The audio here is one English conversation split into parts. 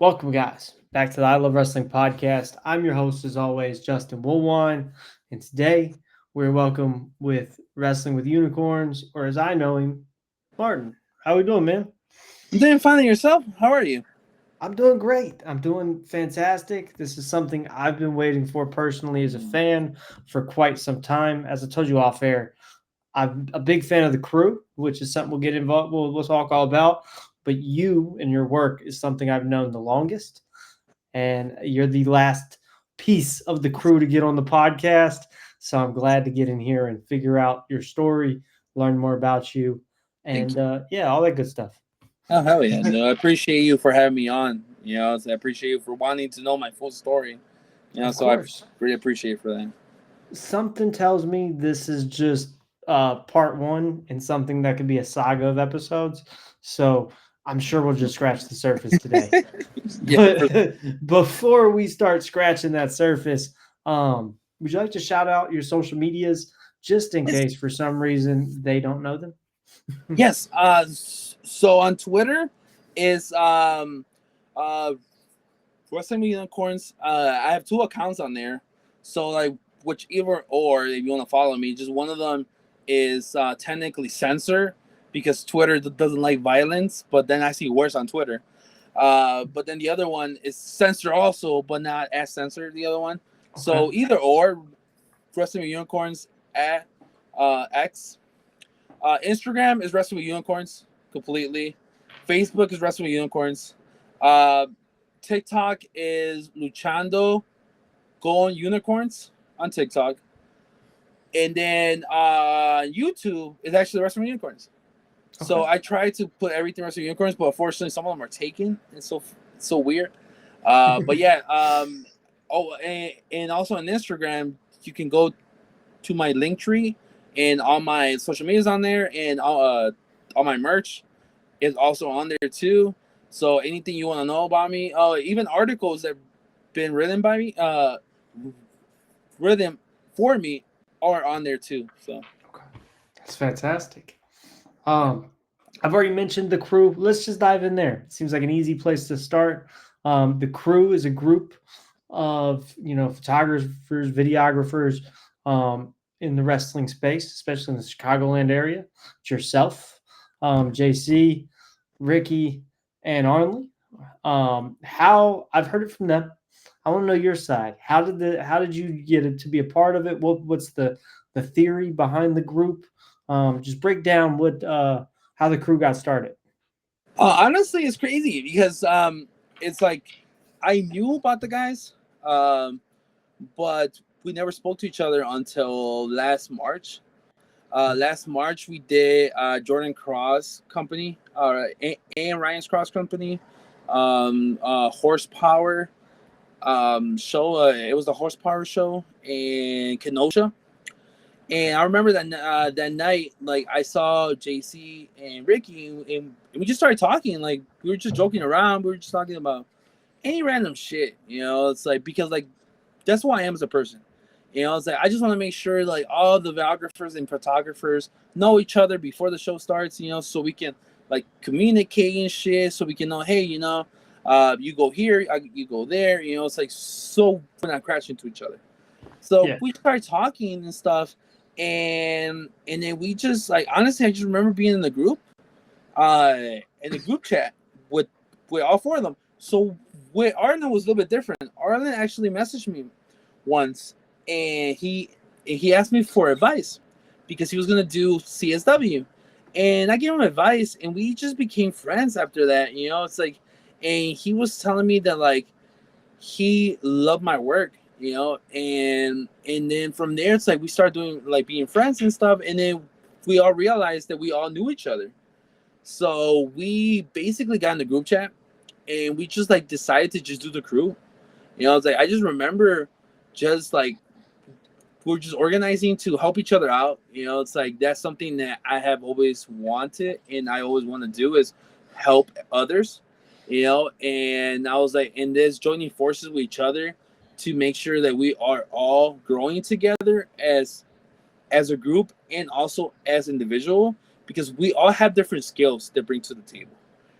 Welcome, guys, back to the I Love Wrestling podcast. I'm your host, as always, Justin Woolwine, and today we're welcome with Wrestling with Unicorns, or as I know him, Martin. How we doing, man? I'm doing fine. Yourself? How are you? I'm doing great. I'm doing fantastic. This is something I've been waiting for personally as a fan for quite some time. As I told you off air, I'm a big fan of the crew, which is something we'll get involved. We'll talk all about. But you and your work is something I've known the longest, and you're the last piece of the crew to get on the podcast. So I'm glad to get in here and figure out your story, learn more about you, Thank and you. yeah, all that good stuff. Oh, hell yeah. No, I appreciate you for having me on. I appreciate you for wanting to know my full story. Of So I course. really appreciate it for that. Something tells me this is just part one and something that could be a saga of episodes. So I'm sure we'll just scratch the surface today. Yeah. But before we start scratching that surface, would you like to shout out your social medias just in Yes. case for some reason they don't know them? Yes. So on Twitter is uh Wrestling with Unicorns. I have two accounts on there. So like whichever or if you want to follow me, just one of them is technically censored because Twitter doesn't like violence, but then I see worse on Twitter. But then the other one is censored also, but not as censored. The other one. Okay. So either or, Wrestling with Unicorns at X. Instagram is Wrestling with Unicorns completely. Facebook is Wrestling with Unicorns. Uh, TikTok is Luchando Going Unicorns on TikTok. And then YouTube is actually Wrestling with Unicorns. So Okay. I try to put everything Wrestling with Unicorns, but unfortunately some of them are taken. It's so weird. But yeah. And also on Instagram, you can go to my link tree, and all my social medias on there, and all my merch is also on there too. So anything you want to know about me, even articles that have been written for me are on there too. So Okay. That's fantastic. yeah. Um, I've already mentioned the crew. Let's just dive in there. It seems like an easy place to start. The crew is a group of photographers, videographers in the wrestling space, especially in the Chicagoland area. It's yourself, JC, Ricky, and Arnley. How I've heard it from them. I want to know your side. How did you get it to be a part of it? What's the theory behind the group? Just break down what how the crew got started. Honestly, it's crazy because it's like I knew about the guys, um, but we never spoke to each other until last March. Last March, we did Jordan Cross Company, and Ryan's Cross Company, Horsepower show. It was the Horsepower show in Kenosha. And I remember that night, like I saw JC and Ricky, and we just started talking. Like we were just joking around. We were just talking about any random shit. It's like because like that's who I am as a person. It's like I just want to make sure like all the videographers and photographers know each other before the show starts. So we can like communicate and shit. So we can know, hey, you go here, you go there. It's like so we're not crashing into each other. So Yeah. we started talking and stuff, and then we just like honestly, I just remember being uh, in the group chat with all four of them. So with Arlen was a little bit different. Arlen actually messaged me once, and he asked me for advice because he was gonna do CSW, and I gave him advice, and we just became friends after that. It's like, and he was telling me that like he loved my work, and then from there it's like we started doing like being friends and stuff, and then we all realized that we all knew each other. So we basically got in the group chat, and we just like decided to just do the crew. It's like I just remember just like we're just organizing to help each other out. It's like that's something that I have always wanted and I always want to do is help others. And I was like, in this joining forces with each other to make sure that we are all growing together as a group and also as individual, because we all have different skills to bring to the table.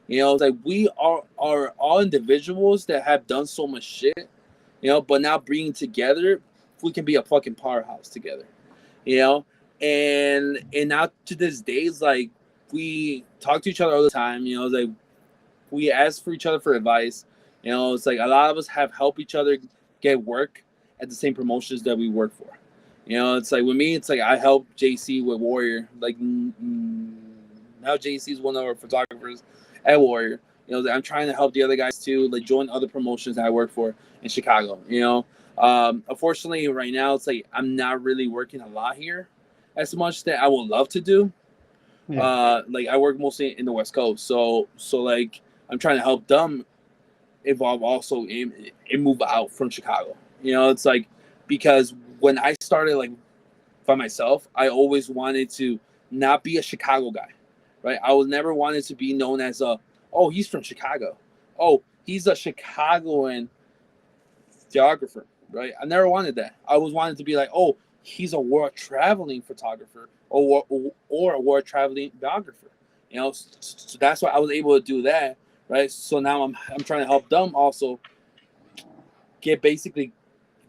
It's like we are are all individuals that have done so much shit, but now bringing together, we can be a fucking powerhouse together, you know. And now to this day, it's like we talk to each other all the time, it's like we ask for each other for advice. It's like a lot of us have helped each other get work at the same promotions that we work for. It's like with me, it's like I help JC with Warrior. Like now JC is one of our photographers at Warrior. I'm trying to help the other guys too, like join other promotions that I work for in Chicago. Unfortunately, right now it's like I'm not really working a lot here as much that I would love to do. Yeah. Like I work mostly in the West Coast, so like I'm trying to help them evolve also and move out from Chicago. It's like because when I started like by myself, I always wanted to not be a Chicago guy, right? I was never wanted to be known as he's from Chicago. Oh, he's a Chicagoan videographer, right? I never wanted that. I always wanted to be like, oh, he's a world traveling photographer or a world traveling videographer. So that's why I was able to do that, right? So now I'm trying to help them also get basically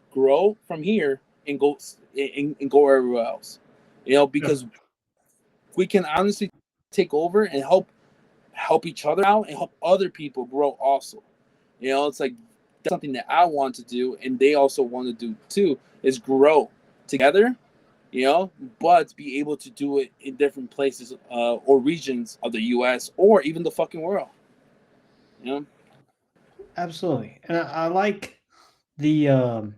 grow from here and go everywhere else. Yeah. Because we can honestly take over and help each other out and help other people grow also. It's like that's something that I want to do and they also want to do too, is grow together, but be able to do it in different places or regions of the US or even the fucking world. Absolutely. And I like the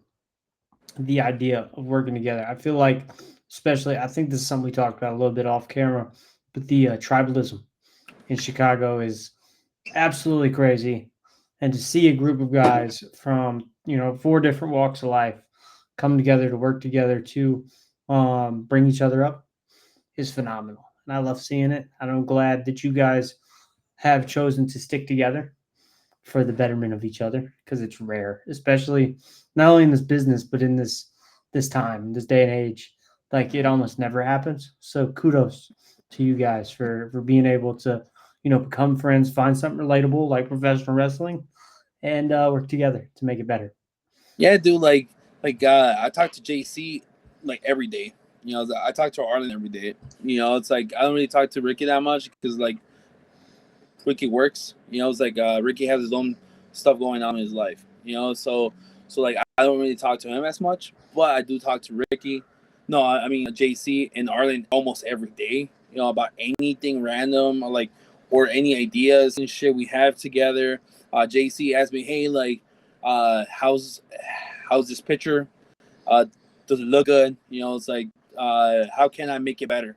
the idea of working together. I feel like, especially, I think this is something we talked about a little bit off camera, but the tribalism in Chicago is absolutely crazy. And to see a group of guys from, four different walks of life come together to work together to bring each other up is phenomenal. And I love seeing it. And I'm glad that you guys have chosen to stick together for the betterment of each other because it's rare, especially not only in this business but in this time, this day and age. Like it almost never happens. So kudos to you guys for being able to become friends, find something relatable like professional wrestling, and work together to make it better. Yeah, dude. I talk to JC like every day. I talk to Arlen every day. It's like I don't really talk to Ricky that much because like Ricky works. It's like Ricky has his own stuff going on in his life. So like I don't really talk to him as much, but I do talk to Ricky. No, I mean JC and Arlen almost every day. About anything random or any ideas and shit we have together. JC asked me, hey, like, how's this picture? Does it look good? It's like, how can I make it better?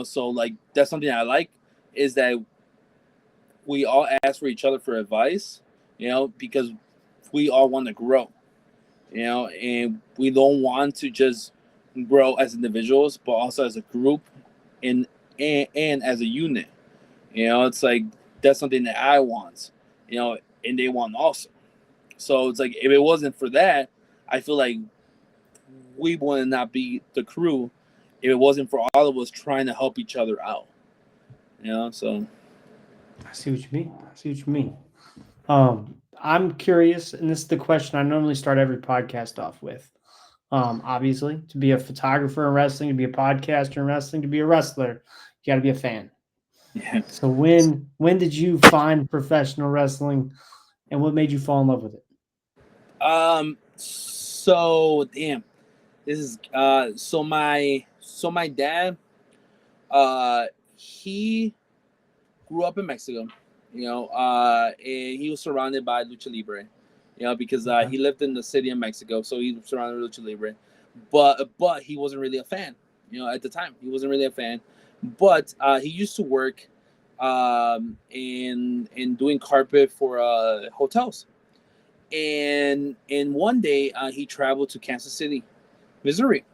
So like that's something I like is that we all ask for each other for advice, because we all want to grow, and we don't want to just grow as individuals, but also as a group and as a unit. It's like that's something that I want, and they want also. So it's like if it wasn't for that, I feel like we would not be the crew if it wasn't for all of us trying to help each other out. So I see what you mean. I see what you mean. I'm curious, and this is the question I normally start every podcast off with. Obviously, to be a photographer in wrestling, to be a podcaster in wrestling, to be a wrestler, you got to be a fan. yeah. So when did you find professional wrestling, and what made you fall in love with it? So damn. This is my dad he grew up in Mexico, and he was surrounded by lucha libre, because Okay. he lived in the city of Mexico, so he was surrounded with lucha libre, but he wasn't really a fan, at the time he wasn't really a fan, but he used to work in doing carpet for hotels, and one day he traveled to Kansas City, Missouri,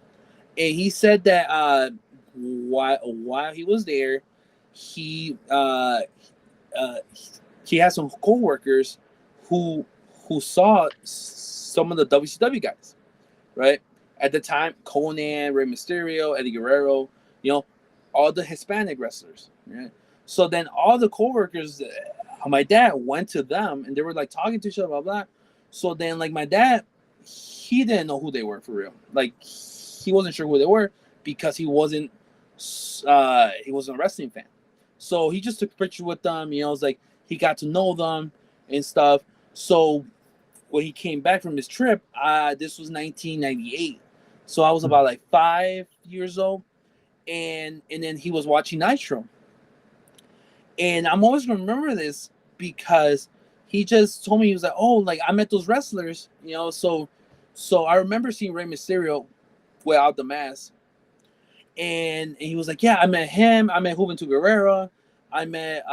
and he said that while he was there, he he had some coworkers who saw some of the WCW guys, right? At the time, Conan, Rey Mysterio, Eddie Guerrero, all the Hispanic wrestlers, right? So then all the coworkers my dad went to them and they were like talking to each other, blah blah. So then like my dad, he didn't know who they were for real. Like he wasn't sure who they were because he wasn't a wrestling fan. So he just took a picture with them. You know, it was like he got to know them and stuff. So when he came back from his trip, this was 1998. So I was about like 5 years old, and then he was watching Nitro. And I'm always gonna remember this because he just told me, he was like, "Oh, like I met those wrestlers, you know." So I remember seeing Rey Mysterio without the mask, and he was like, "Yeah, I met him. I met Juventud Guerrero. I met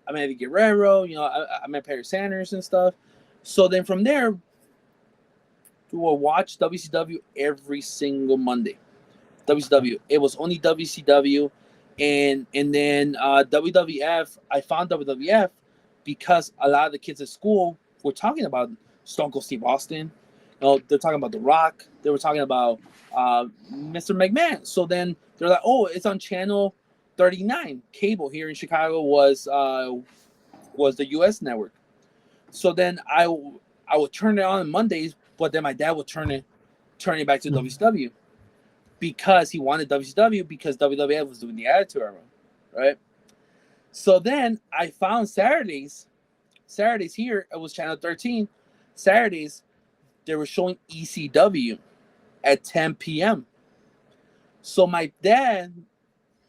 Eddie Guerrero. You know, I met Perry Sanders and stuff." So then from there, we will watch WCW every single Monday. WCW. It was only WCW, and then WWF. I found WWF because a lot of the kids at school were talking about Stone Cold Steve Austin. You know, they're talking about The Rock. They were talking about Mr. McMahon. So then they're like, "Oh, it's on channel 39 cable here in Chicago." Was the U.S. network. So then I would turn it on Mondays, but then my dad would turn it back to WCW because he wanted WCW because WWF was doing the Attitude Era, right? So then I found Saturdays here, it was channel 13. Saturdays, they were showing ECW at 10 p.m. So my dad,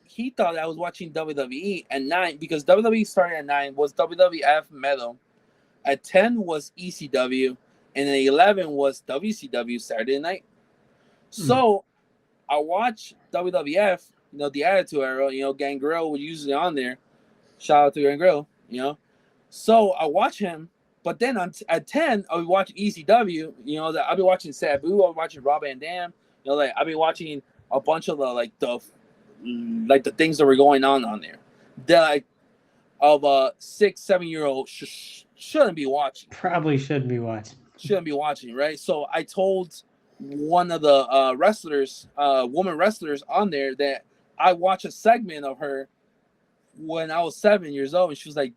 he thought I was watching WWE at 9 because WWE started at 9, was WWF Metal. At 10 was ECW, and then 11 was WCW Saturday night. So I watch WWF, you know, the Attitude Era, you know, Gangrel was usually on there. Shout out to Gangrel, you know. So I watch him, but then at 10, I'll be watching ECW, you know, I'll be watching Sabu, I'll be watching Rob Van Dam, you know, like I'll be watching a bunch of the things that were going on there. That like of a 6-7-year-old shouldn't be watching. Probably should be watching. Shouldn't be watching, right? So I told one of the wrestlers, woman wrestlers on there, that I watched a segment of her when I was 7 years old, and she was like,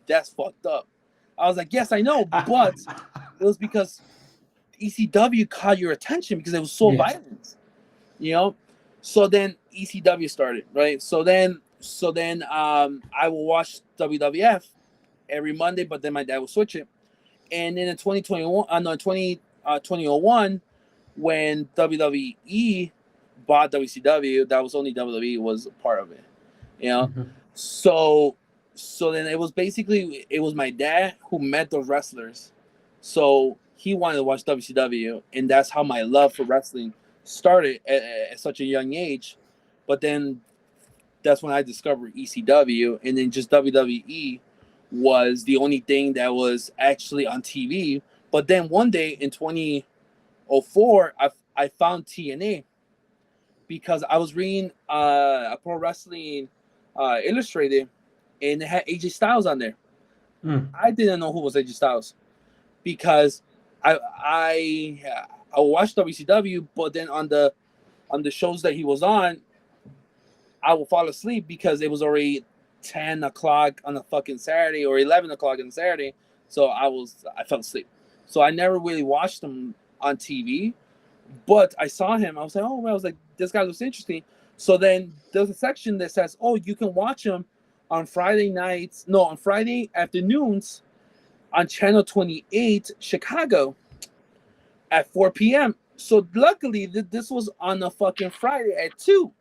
"That's fucked up." I was like, "Yes, I know, but it was because ECW caught your attention because it was so violent, you know." So then ECW started, right? So then I will watch WWF every Monday, but then my dad will switch it. And then in 2001, when WWE bought WCW, that was only WWE was a part of it, you know. So then it was my dad who met those wrestlers, so he wanted to watch WCW, and that's how my love for wrestling started at such a young age. But then that's when I discovered ECW, and then just WWE was the only thing that was actually on TV. But then one day in 2004, I found TNA because I was reading a Pro Wrestling Illustrated, and it had AJ Styles on there. I didn't know who was AJ Styles because I watched WCW, but then on the shows that he was on, I would fall asleep because it was already 10 o'clock on a fucking Saturday or 11 o'clock on Saturday. So I fell asleep. So I never really watched him on TV, but I saw him. I was like, oh, well, I was like, this guy looks interesting. So then there's a section that says, oh, you can watch him on Friday afternoons on channel 28 Chicago at 4 p.m. So luckily this was on a fucking Friday at 2.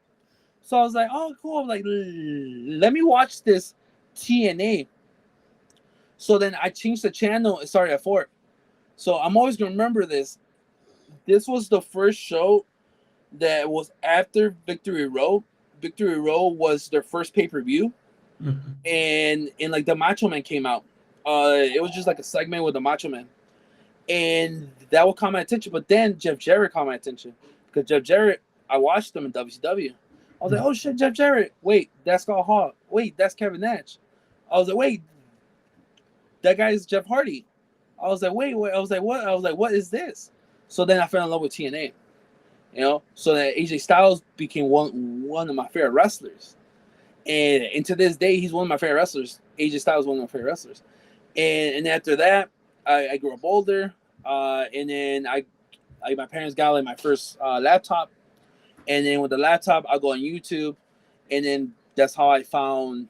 So I was like, oh, cool. Like, let me watch this TNA. So then I changed the channel. It started at 4. So I'm always going to remember this. This was the first show that was after Victory Road. Victory Road was their first pay-per-view. And like the Macho Man came out. It was just like a segment with the Macho Man. And that would caught my attention. But then Jeff Jarrett caught my attention. Because Jeff Jarrett, I watched him in WCW. I was like, oh shit, Jeff Jarrett. Wait, that's Scott Hall. Wait, that's Kevin Nash. I was like, wait, that guy is Jeff Hardy. I was like, wait. I was like, what? I was like, what is this? So then I fell in love with TNA. You know, so that AJ Styles became one of my favorite wrestlers. And to this day, he's one of my favorite wrestlers. AJ Styles is one of my favorite wrestlers. And after that, I grew up older, and then my parents got like my first laptop, and then with the laptop, I go on YouTube, and then that's how I found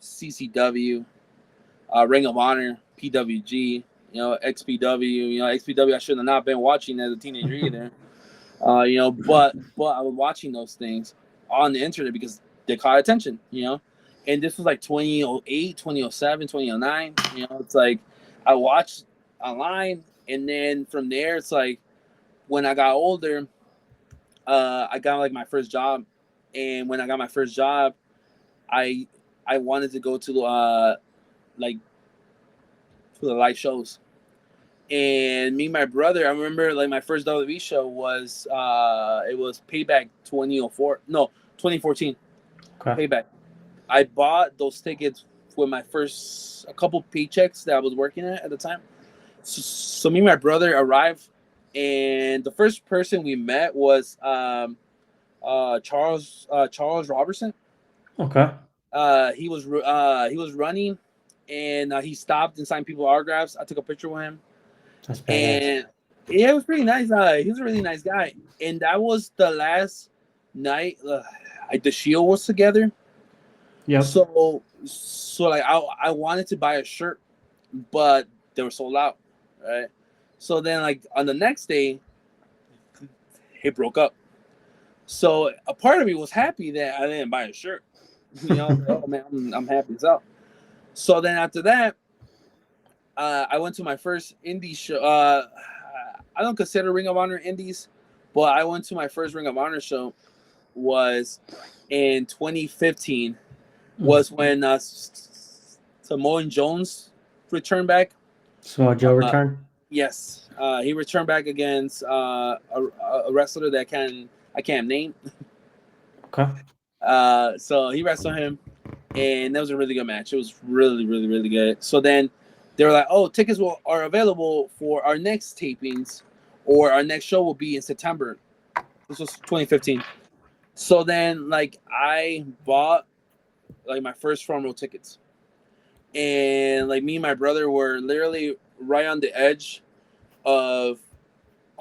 CCW, Ring of Honor, PWG, XPW. XPW I should have not been watching as a teenager either. But I was watching those things on the internet because they caught attention, And this was like 2008, 2007, 2009. It's like I watched online, and then from there, it's like when I got older, I got like my first job, and when I got my first job, I wanted to go to like to the live shows. And me and my brother, I remember like my first WWE show was it was Payback 2014. Okay. Payback. I bought those tickets with my first a couple paychecks that I was working at the time. So me and my brother arrived, and the first person we met was Charles Robertson. Okay. He was running, and he stopped and signed people autographs. I took a picture with him. That's badass. And yeah, it was pretty nice. He was a really nice guy. And that was the last night the Shield was together. Yep. So like I wanted to buy a shirt, but they were sold out, right? So then like on the next day, it broke up. So a part of me was happy that I didn't buy a shirt. Oh man, I'm happy as hell. So then after that, I went to my first indie show. I don't consider Ring of Honor indies, but I went to my first Ring of Honor show was in 2015. Was when Samoa Jones returned back. So Joe returned? Yes. He returned back against a wrestler that I can't name. Okay. So he wrestled him, and that was a really good match. It was really, really, really good. So then they were like, "Oh, tickets are available for our next tapings, or our next show will be in September." This was 2015. So then, like, I bought like my first front row tickets, and like me and my brother were literally right on the edge of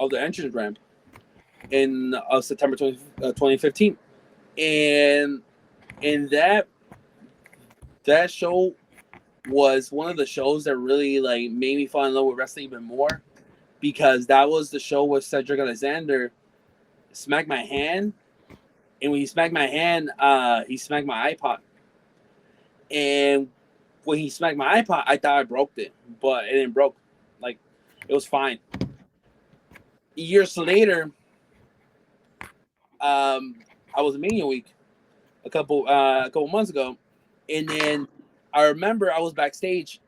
the entrance ramp in September 2015, and that show was one of the shows that really like made me fall in love with wrestling even more, because that was the show where Cedric Alexander smacked my hand, and when he smacked my hand, he smacked my iPod. And when he smacked my iPod, I thought I broke it, but it didn't broke. Like, it was fine. Years later, I was in Mania Week a couple months ago, and then I remember I was backstage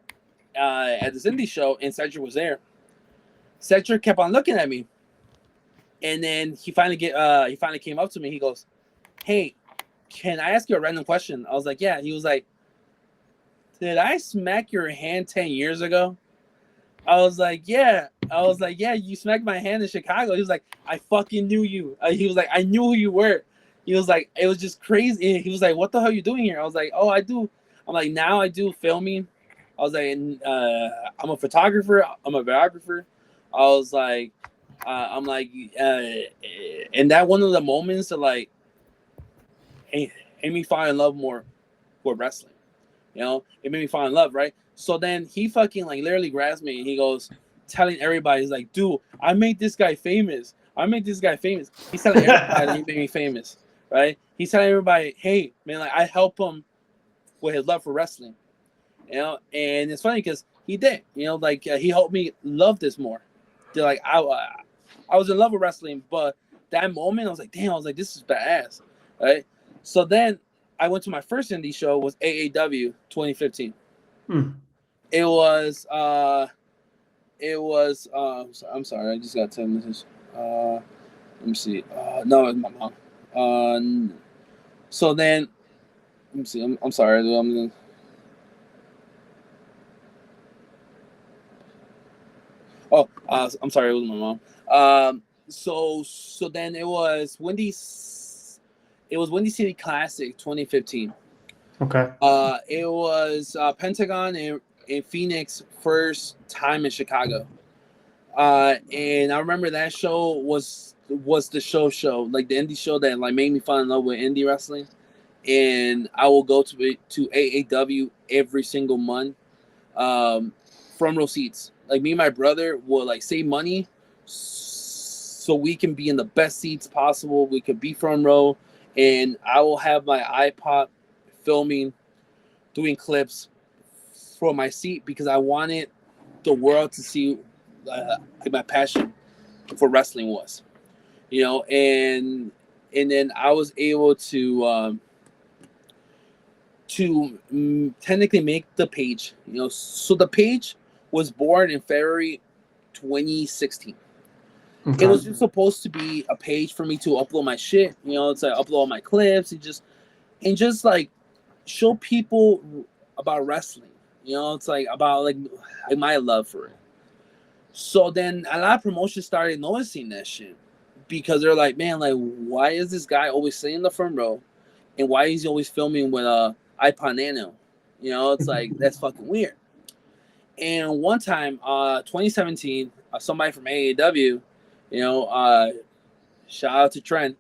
at this indie show, and Cedric was there. Cedric kept on looking at me, and then he finally came up to me. He goes, "Hey, can I ask you a random question?" I was like, "Yeah." He was like, "Did I smack your hand 10 years ago?" I was like, "Yeah." I was like, "Yeah, you smacked my hand in Chicago." He was like, "I fucking knew you." He was like, "I knew who you were." He was like, "It was just crazy." He was like, "What the hell are you doing here?" I was like, "Oh, I do." I'm like, "Now I do filming." I was like, "I'm a photographer. I'm a videographer." I was like, I'm like, and that one of the moments that like, hey, made me fall in love more with wrestling. It made me fall in love, right? So then he fucking like literally grabs me and he goes, telling everybody, he's like, "Dude, I made this guy famous. I made this guy famous." He's telling everybody that he made me famous, right? He's telling everybody, "Hey, man, like I help him with his love for wrestling." And it's funny because he did, like he helped me love this more. Like I was in love with wrestling, but that moment I was like, damn, I was like, this is badass, right? So then I went to my first indie show was AAW 2015. It was I'm sorry, I just got 10 minutes. Let me see. No, it's my mom. So then let me see. I'm sorry. I'm sorry, it was my mom. So then it was Windy City Classic 2015. Okay. It was Pentagon and Phoenix first time in Chicago. And I remember that show was the show like the indie show that like made me fall in love with indie wrestling. And I will go to AAW every single month, front row seats. Like me and my brother will like save money so we can be in the best seats possible. We could be front row, and I will have my iPod filming, doing clips from my seat because I wanted the world to see my passion for wrestling was, and then I was able to technically make the page, so the page was born in February 2016. It was Okay. just supposed to be a page for me to upload my shit, it's like upload my clips and just like show people about wrestling, it's like about like my love for it. So then a lot of promotions started noticing that shit because they're like, man, like why is this guy always sitting in the front row, and why is he always filming with a iPod Nano? It's like that's fucking weird. And one time, 2017, somebody from AAW, shout out to Trent,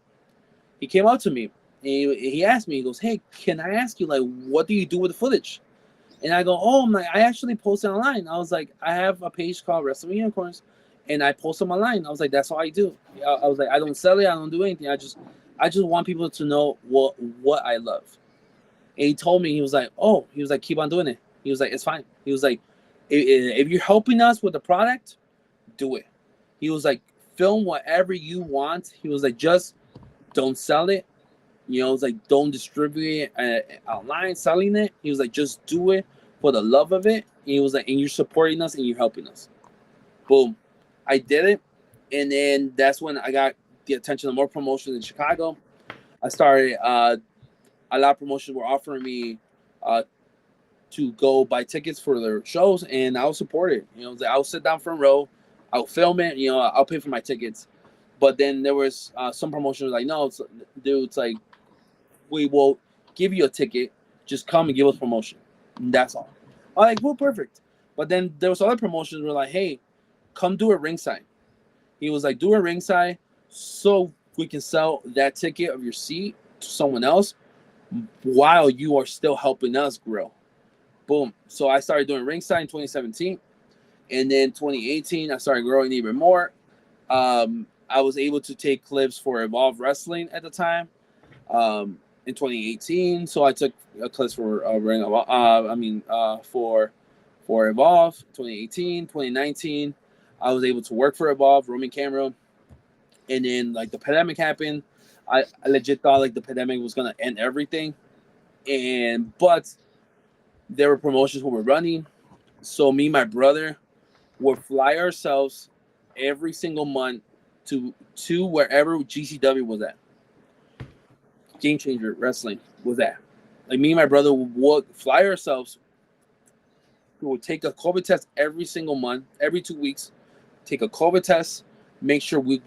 he came up to me and he asked me, he goes, hey, can I ask you, like, what do you do with the footage? And I go, oh, I actually posted online. I was like, I have a page called Wrestling Unicorns, and I post them online. I was like, that's all I do. I was like, I don't sell it, I don't do anything. I just want people to know what I love. And he told me, he was like, keep on doing it. He was like, it's fine. He was like, if you're helping us with the product, do it. He was like, film whatever you want. He was like, just don't sell it. It's like, don't distribute it online, selling it. He was like, just do it for the love of it. And he was like, and you're supporting us and you're helping us. Boom. I did it. And then that's when I got the attention of more promotions in Chicago. I started, a lot of promotions were offering me to go buy tickets for their shows, and I'll support it. I'll sit down front row, I'll film it, I'll pay for my tickets. But then there was some promotions like, no, it's like, we will give you a ticket, just come and give us promotion. And that's all. I'm like, well, perfect. But then there was other promotions were like, hey, come do a ringside. He was like, do a ringside so we can sell that ticket of your seat to someone else while you are still helping us grow. Boom. So I started doing ringside in 2017. And then 2018, I started growing even more. I was able to take clips for Evolve Wrestling at the time. In 2018, so I took clips for for Evolve. 2018, 2019, I was able to work for Evolve, roaming camera, and then like the pandemic happened. I legit thought like the pandemic was gonna end everything, but there were promotions we were running, so me and my brother would fly ourselves every single month to wherever GCW was at. Game Changer Wrestling was at. Like me and my brother would fly ourselves. We would take a COVID test every single month, every 2 weeks. Take a COVID test, make sure we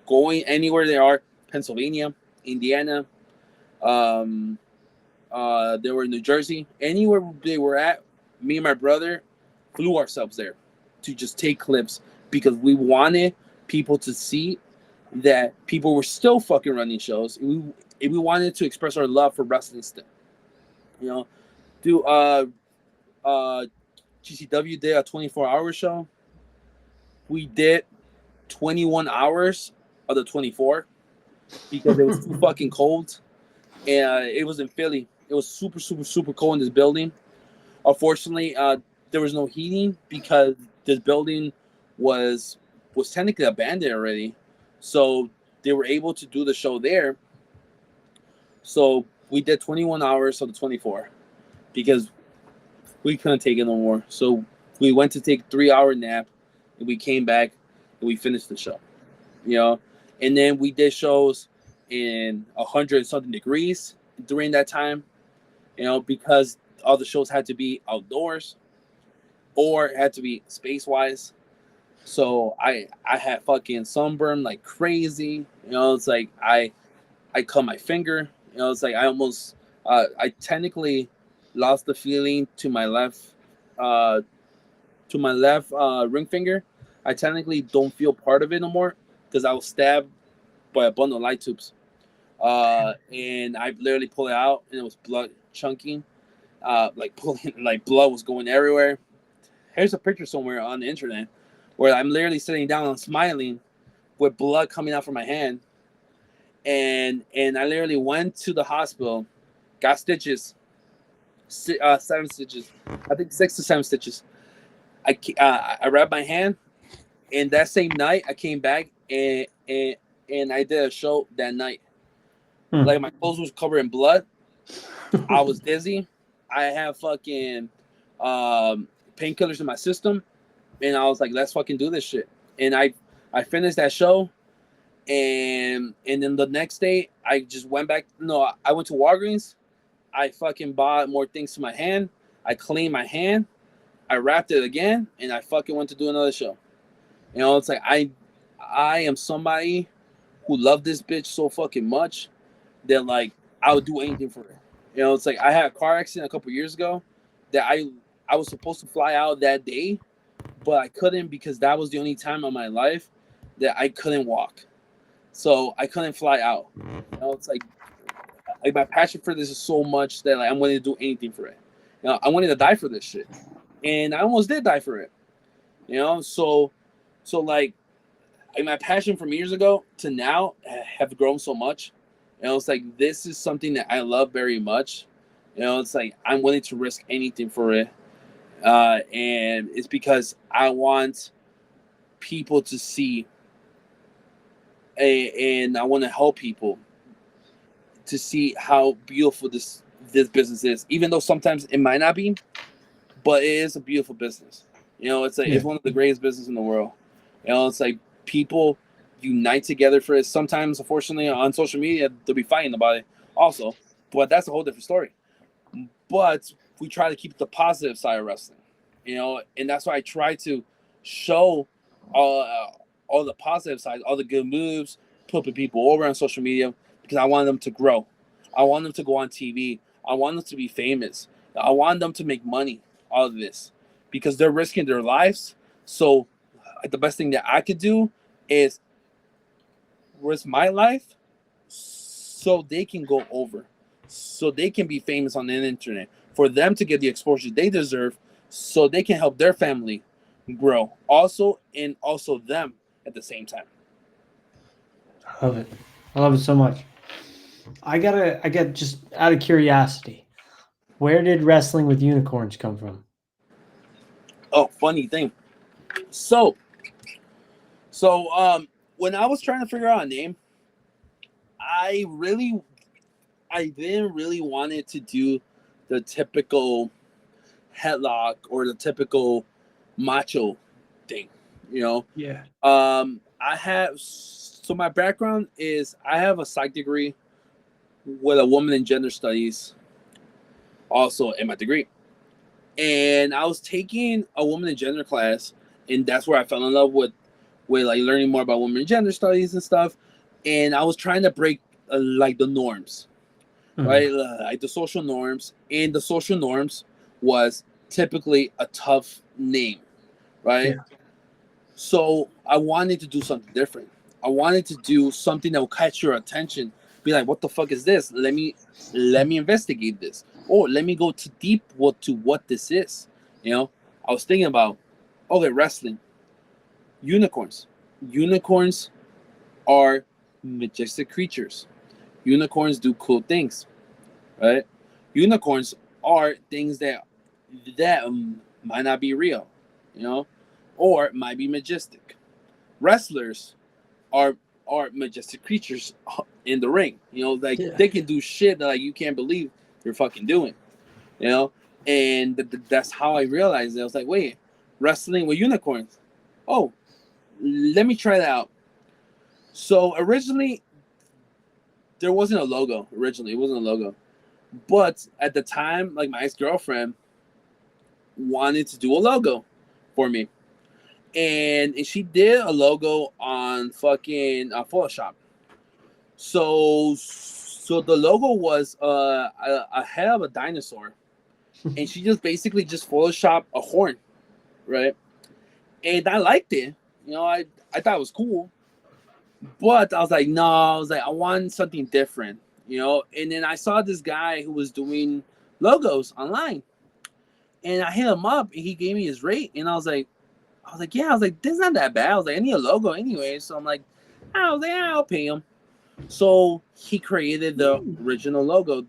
going anywhere they are. Pennsylvania, Indiana, they were in New Jersey, anywhere they were at. Me and my brother flew ourselves there to just take clips because we wanted people to see that people were still fucking running shows. We wanted to express our love for wrestling still. Do GCW did a 24-hour show. We did 21 hours of the 24 because it was too fucking cold. And it was in Philly. It was super, super, super cold in this building. Unfortunately, there was no heating because this building was technically abandoned already. So they were able to do the show there. So we did 21 hours of the 24 because we couldn't take it no more. So we went to take a 3-hour nap, and we came back and we finished the show. And then we did shows in 100 something degrees during that time, because all the shows had to be outdoors or it had to be space wise. So I had fucking sunburn like crazy. It's like I cut my finger. It's like I almost I technically lost the feeling uh, to my left ring finger. I technically don't feel part of it no more because I was stabbed by a bundle of light tubes. And I literally pulled it out, and it was blood chunking, like pulling, like blood was going everywhere. Here's a picture somewhere on the internet where I'm literally sitting down and smiling with blood coming out from my hand, and I literally went to the hospital, got stitches, 7 stitches, I think 6 to 7 stitches. I wrapped my hand, and that same night I came back and I did a show that night. Like my clothes was covered in blood. I was dizzy. I have fucking painkillers in my system, and I was like, let's fucking do this shit. And I finished that show, and then the next day I just went back. No, I went to Walgreens. I fucking bought more things to my hand. I cleaned my hand. I wrapped it again, and I fucking went to do another show. You know, it's like I am somebody who loved this bitch so fucking much that like I would do anything for it. You know, it's like I had a car accident a couple years ago that I was supposed to fly out that day, but I couldn't because that was the only time in my life that I couldn't walk. So I couldn't fly out. You know, it's like my passion for this is so much that like I'm willing to do anything for it. You know, I wanted to die for this shit, and I almost did die for it. You know, so like my passion from years ago to now have grown so much. You know, it's like this is something that I love very much. You know, it's like I'm willing to risk anything for it, and it's because I want people to see, and I want to help people to see how beautiful this business is. Even though sometimes it might not be, but it is a beautiful business. You know, it's like it's one of the greatest businesses in the world. You know, it's like people unite together for it. Sometimes, unfortunately, on social media, they'll be fighting about it also, but that's a whole different story. But we try to keep the positive side of wrestling, you know, and that's why I try to show all the positive sides, all the good moves, putting people over on social media because I want them to grow. I want them to go on TV. I want them to be famous. I want them to make money out of this because they're risking their lives. So the best thing that I could do is risk my life so they can go over, so they can be famous on the internet, for them to get the exposure they deserve, so they can help their family grow also, and also them at the same time. I love it. I love it so much. I get just out of curiosity, where did wrestling with unicorns come from? Oh, funny thing. So, when I was trying to figure out a name, I didn't really want it to do the typical headlock or the typical macho thing, you know. Yeah. I have so my background is I have a psych degree with a woman in gender studies, also in my degree, and I was taking a woman in gender class, and that's where I fell in love with like learning more about women in gender studies and stuff, and I was trying to break like the norms, right? Like the social norms, and the social norms was typically a tough name, right? Yeah. So I wanted to do something different. I wanted to do something that will catch your attention. Be like, what the fuck is this? Let me investigate this. Or let me go too deep to what this is. You know, I was thinking about, okay, wrestling, unicorns. Unicorns are majestic creatures. Unicorns do cool things, right? Unicorns are things that might not be real, you know, or might be majestic. Wrestlers are majestic creatures in the ring, you know, like they can do shit that like you can't believe they're fucking doing, you know, and that's how I realized it. I was like, wait, wrestling with unicorns. Oh, let me try that out. So originally, there wasn't a logo. Originally, it wasn't a logo, but at the time, like my ex-girlfriend wanted to do a logo for me, and she did a logo on fucking Photoshop. So So the logo was a head of a dinosaur, and she just basically just photoshopped a horn, right? And I liked it. I thought it was cool, but I was like, no, I want something different, And then I saw this guy who was doing logos online, and I hit him up, and he gave me his rate, and I was like, yeah, this is not that bad. I was like, I need a logo anyway, so I'm like, yeah, I'll pay him. So he created the original logo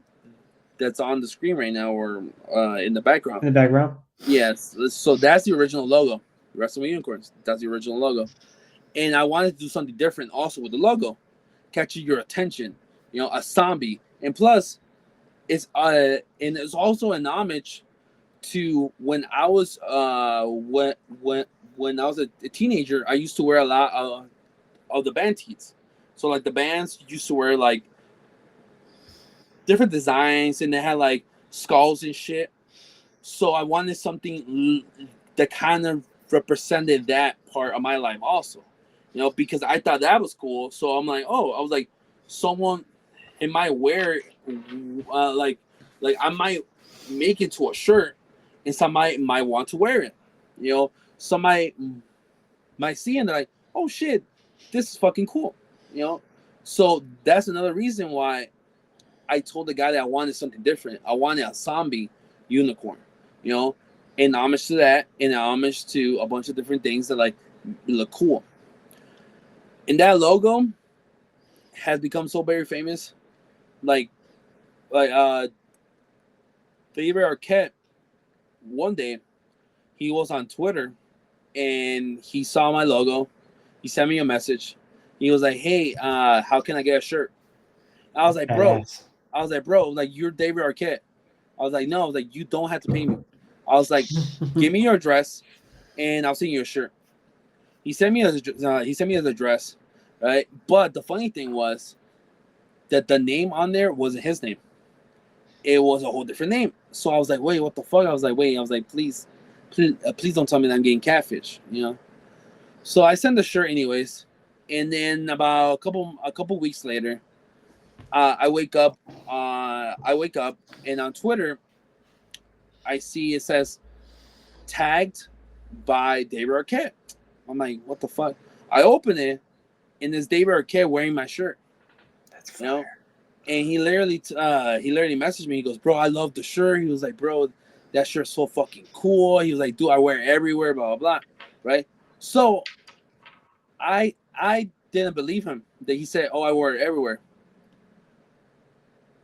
that's on the screen right now, or in the background. In the background. Yes. So that's the original logo. Wrestling with Unicorns. That's the original logo. And I wanted to do something different also with the logo, catching your attention. A zombie, and plus, it's also an homage to when I was when I was a teenager. I used to wear a lot of the band tees. So like the bands used to wear like different designs, and they had like skulls and shit. So I wanted something that kind of represented that part of my life also, because I thought that was cool. So I'm like, I was like, someone it might wear like I might make it to a shirt, and somebody might want to wear it. Somebody might see it and they're like, oh shit, this is fucking cool. So that's another reason why I told the guy that I wanted something different. I wanted a zombie unicorn, in homage to that, in homage to a bunch of different things that like look cool. And that logo has become so very famous. Like David Arquette, one day he was on Twitter and he saw my logo. He sent me a message. He was like, hey, how can I get a shirt? I was like, bro, you're David Arquette. I was like, no, you don't have to pay me. I was like, give me your address and I'll send you a shirt. He sent me his address, right? But the funny thing was that the name on there wasn't his name. It was a whole different name. So I was like, wait, what the fuck? I was like, please don't tell me that I'm getting catfish, So I sent the shirt anyways, and then about a couple weeks later, I wake up, and on Twitter, I see it says tagged by David Arquette. I'm like, what the fuck? I open it, and there's David Arquette wearing my shirt. That's fire. And he literally messaged me. He goes, bro, I love the shirt. He was like, bro, that shirt's so fucking cool. He was like, dude, I wear it everywhere, blah, blah, blah. Right? So I didn't believe him that he said, oh, I wear it everywhere.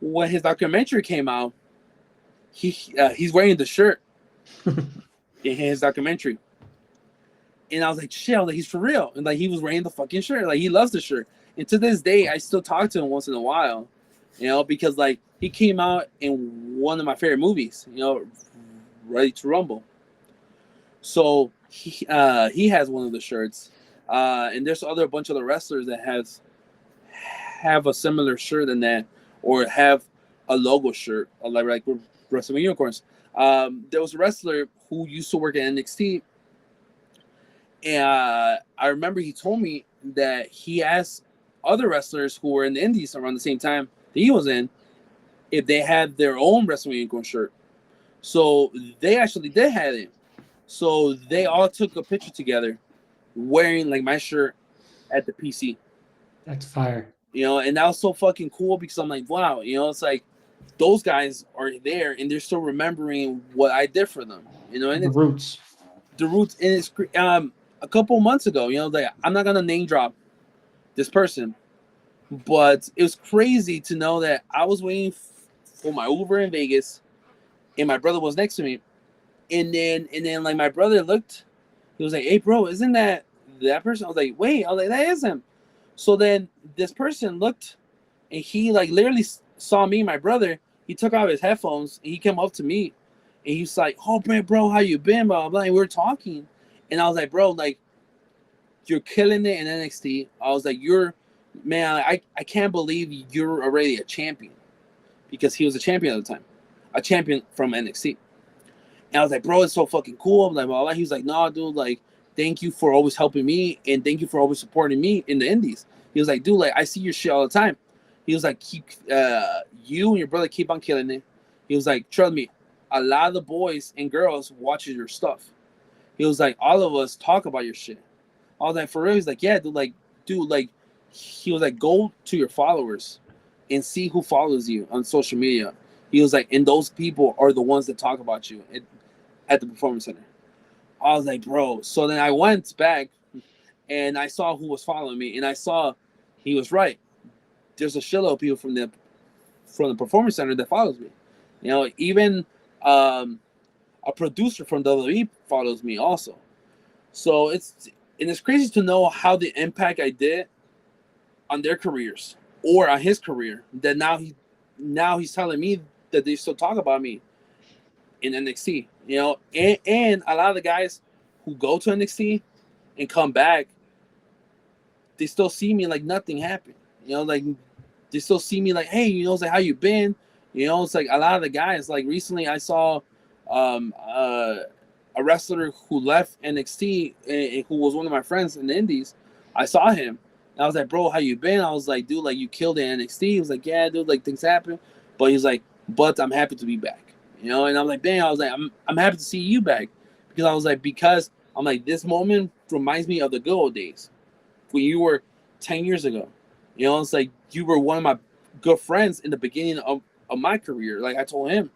When his documentary came out, he's wearing the shirt in his documentary. And I was like, shit, he's for real. And like, he was wearing the fucking shirt. Like, he loves the shirt. And to this day, I still talk to him once in a while, because like he came out in one of my favorite movies, Ready to Rumble. So he has one of the shirts. And there's a bunch of the wrestlers that have a similar shirt than that, or have a logo shirt, like Wrestling with Unicorns. There was a wrestler who used to work at NXT, and I remember he told me that he asked other wrestlers who were in the Indies around the same time that he was in if they had their own Wrestling with Unicorns shirt. So they actually did have it. So they all took a picture together wearing like my shirt at the PC. That's fire. And that was so fucking cool because I'm like, wow, it's like those guys are there and they're still remembering what I did for them, and the roots. And it's a couple months ago, like I'm not gonna name drop this person, but it was crazy to know that I was waiting for my Uber in Vegas, and my brother was next to me, and then like my brother looked, he was like, hey bro, isn't that person? I was like, wait, that is him. So then this person looked, and he like literally saw me, my brother. He took out his headphones and he came up to me, and he's like, oh man, bro, how you been, blah, blah, blah. And we were talking, and I was like, bro, like, you're killing it in NXT. I was like, I can't believe you're already a champion, because he was a champion at the time, a champion from NXT. And I was like, bro, it's so fucking cool. I'm like, blah, blah. He was like, no, dude, like, thank you for always helping me, and thank you for always supporting me in the Indies. He was like, dude, like, I see your shit all the time. He was like, keep you and your brother keep on killing it. He was like, trust me, a lot of the boys and girls watches your stuff. He was like, all of us talk about your shit. I was like, for real? He's like, yeah, dude, like, he was like, go to your followers and see who follows you on social media. He was like, and those people are the ones that talk about you at the performance center. I was like, bro. So then I went back and I saw who was following me, and I saw he was right. There's a shitload of people from the performance center that follows me. You know, even a producer from WWE follows me also. So it's crazy to know how the impact I did on their careers or on his career. That now he's telling me that they still talk about me in NXT. You know, and a lot of the guys who go to NXT and come back, they still see me like nothing happened. You know, like they still see me like, hey, you know, it's like, how you been? You know, it's like a lot of the guys. Like recently, I saw a wrestler who left NXT and who was one of my friends in the Indies. I saw him. And I was like, bro, how you been? I was like, dude, like you killed it in NXT. He was like, yeah, dude, like things happen. But he's like, but I'm happy to be back. You know, and I'm like, dang, I was like, I'm happy to see you back. Because I'm like, this moment reminds me of the good old days when you were 10 years ago. You know, it's like you were one of my good friends in the beginning of my career. Like I told him,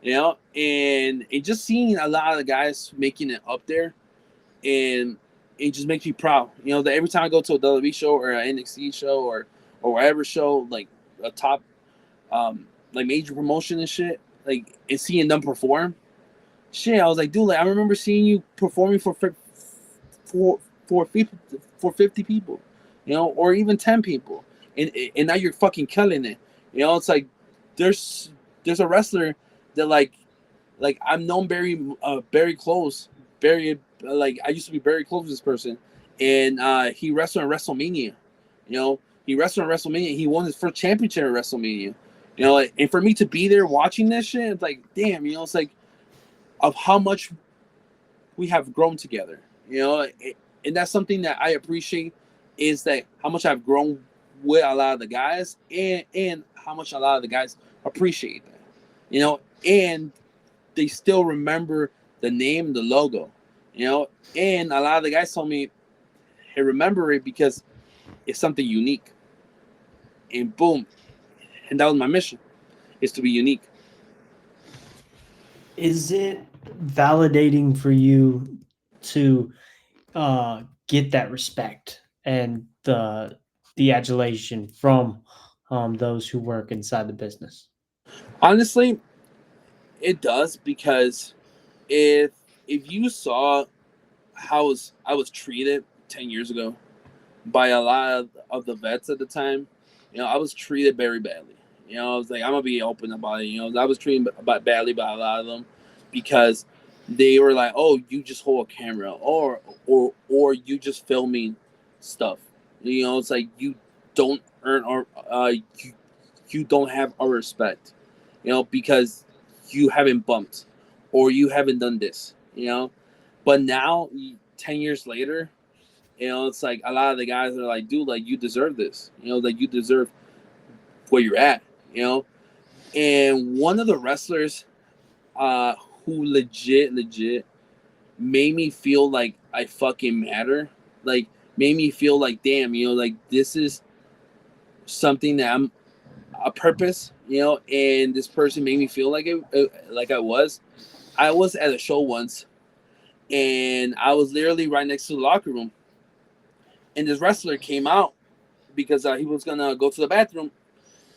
you know, and just seeing a lot of the guys making it up there, and it just makes me proud. You know, that every time I go to a WWE show or an NXT show or whatever show, like a top like major promotion and shit, like and seeing them perform, shit, I was like, dude, like I remember seeing you performing for 50 people, you know, or even 10 people, and now you're fucking killing it. You know, it's like there's a wrestler that like I'm known very close, very like I used to be very close to this person, and he wrestled in WrestleMania. You know, he wrestled in WrestleMania. He won his first championship at WrestleMania. You know, like, and for me to be there watching this shit, it's like, damn, you know, it's like of how much we have grown together. You know, and that's something that I appreciate is that how much I've grown with a lot of the guys, and how much a lot of the guys appreciate that. You know, and they still remember the name, the logo. You know, and a lot of the guys told me, "Hey, remember it because it's something unique." And boom, and that was my mission, is to be unique. Is it validating for you to get that respect and the adulation from those who work inside the business? Honestly, it does because if you saw how I was treated 10 years ago by a lot of the vets at the time, you know, I was treated very badly. You know, I was like, I'm gonna be open about it. You know, I was treated badly by a lot of them because they were like, "Oh, you just hold a camera, or you just filming stuff." You know, it's like you don't earn our you don't have our respect. You know, because you haven't bumped or you haven't done this. You know, but now 10 years later, you know, it's like a lot of the guys are like, dude, like you deserve this. You know, like you deserve where you're at. You know, and one of the wrestlers, who legit made me feel like I fucking matter. Like made me feel like, damn, you know, like this is something that I'm a purpose. You know, and this person made me feel like like I was. I was at a show once, and I was literally right next to the locker room, and this wrestler came out because he was gonna go to the bathroom,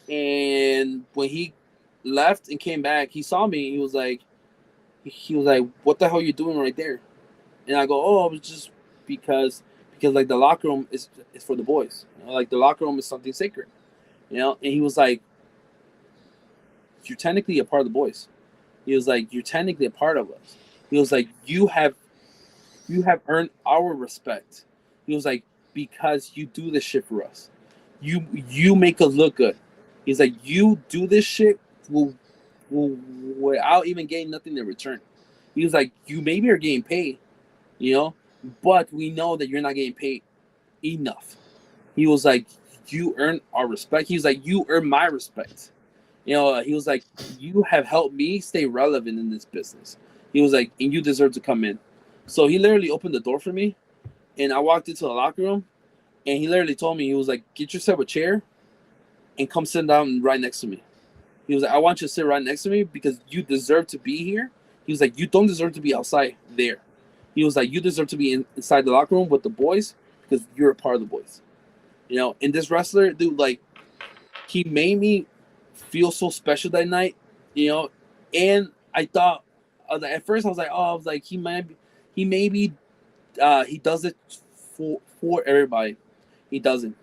and when he left and came back, he saw me. He was like, "What the hell are you doing right there?" And I go, "Oh, I was just because like the locker room is for the boys. You know, like the locker room is something sacred, you know." And he was like, "You're technically a part of the boys." He was like, "You're technically a part of us." He was like, you have earned our respect." He was like, "Because you do this shit for us. You make us look good." He's like, "You do this shit without even getting nothing in return." He was like, "You maybe are getting paid, you know, but we know that you're not getting paid enough." He was like, you earn our respect. He was like, you earn my respect. You know, he was like, you have helped me stay relevant in this business. He was like, and you deserve to come in. So he literally opened the door for me, and I walked into the locker room, and he literally told me, he was like, get yourself a chair and come sit down right next to me. He was like, I want you to sit right next to me because you deserve to be here. He was like, you don't deserve to be outside there. He was like, you deserve to be inside the locker room with the boys because you're a part of the boys. You know, and this wrestler, dude, like, he made me feel so special that night, you know. And I thought, at first I was like, oh, I was like, he maybe, he does it for everybody. He doesn't,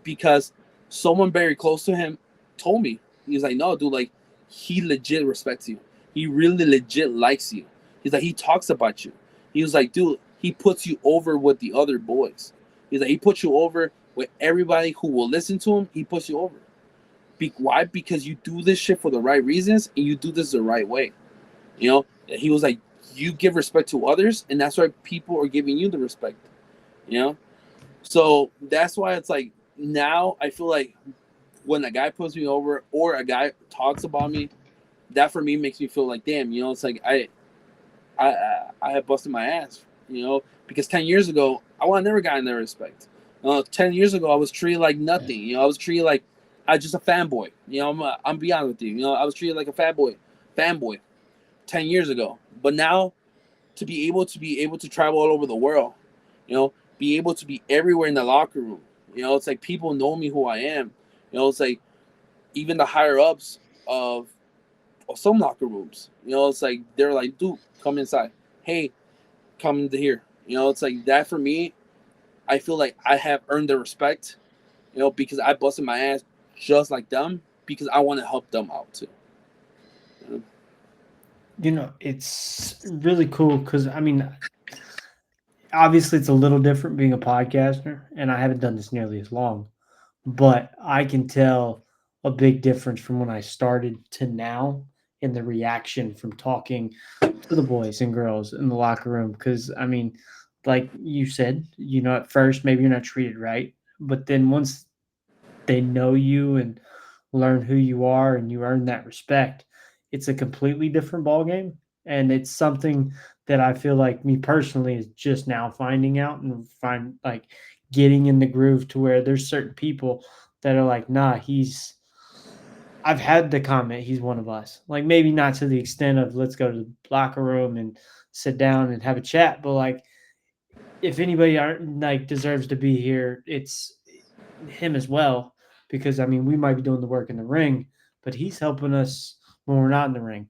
because someone very close to him told me, he was like, no, dude, like, he legit respects you. He really legit likes you. He's like, he talks about you. He was like, dude, he puts you over with the other boys. He's like, he puts you over with everybody who will listen to him. He puts you over. Why? Because you do this shit for the right reasons and you do this the right way. You know, he was like, you give respect to others, and that's why people are giving you the respect. You know, so that's why it's like, now I feel like when a guy puts me over or a guy talks about me, that for me makes me feel like, damn, you know, it's like I have busted my ass, you know, because 10 years ago I would have never gotten that respect. 10 years ago I was treated like nothing, you know. I was treated like I was just a fanboy, you know. I'm beyond with you, you know. I was treated like a fanboy 10 years ago. But now, to be able to travel all over the world, you know, be able to be everywhere in the locker room, you know, it's like people know me who I am. You know, it's like even the higher ups of some locker rooms, you know, it's like they're like, dude, come inside. Hey, come into here. You know, it's like that for me. I feel like I have earned their respect, you know, because I busted my ass just like them because I want to help them out too. You know? You know, it's really cool because I mean, obviously, it's a little different being a podcaster, and I haven't done this nearly as long, but I can tell a big difference from when I started to now in the reaction from talking to the boys and girls in the locker room. Because, I mean, like you said, you know, at first, maybe you're not treated right, but then once they know you and learn who you are and you earn that respect, it's a completely different ball game. And it's something that I feel like me personally is just now finding out and find like getting in the groove to where there's certain people that are like, nah, he's I've had the comment he's one of us. Like maybe not to the extent of let's go to the locker room and sit down and have a chat, but like if anybody aren't like deserves to be here, it's him as well. Because I mean, we might be doing the work in the ring, but he's helping us when we're not in the ring,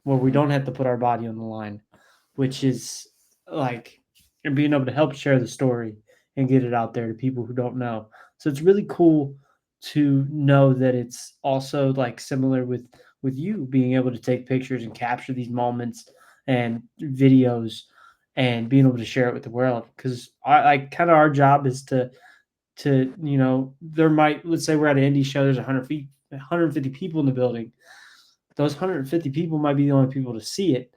where we don't have to put our body on the line, which is like and being able to help share the story and get it out there to people who don't know. So it's really cool to know that it's also like similar with you being able to take pictures and capture these moments and videos and being able to share it with the world because I like kind of our job is to you know there might let's say we're at an indie show there's 150 people in the building. Those 150 people might be the only people to see it,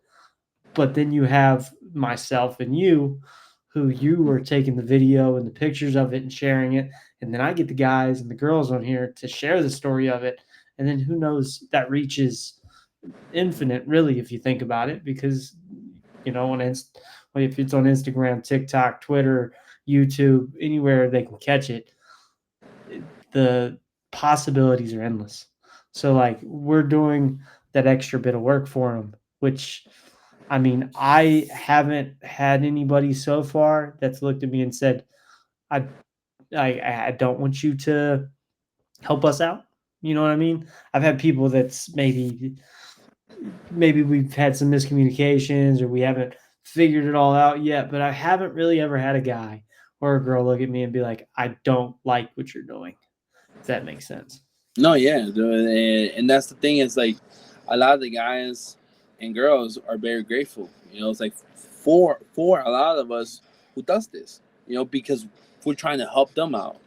but then you have myself and you who you are taking the video and the pictures of it and sharing it, and then I get the guys and the girls on here to share the story of it, and then who knows, that reaches infinite really if you think about it because you know if it's on Instagram, TikTok, Twitter, YouTube, anywhere they can catch it, the possibilities are endless. So like we're doing that extra bit of work for them, which I mean, I haven't had anybody so far that's looked at me and said, I I don't want you to help us out. You know what I mean? I've had people that's maybe we've had some miscommunications or we haven't figured it all out yet, but I haven't really ever had a guy or a girl look at me and be like, I don't like what you're doing. If that makes sense. No, yeah, dude, and that's the thing is like a lot of the guys and girls are very grateful. You know, it's like for a lot of us who does this, you know, because we're trying to help them out.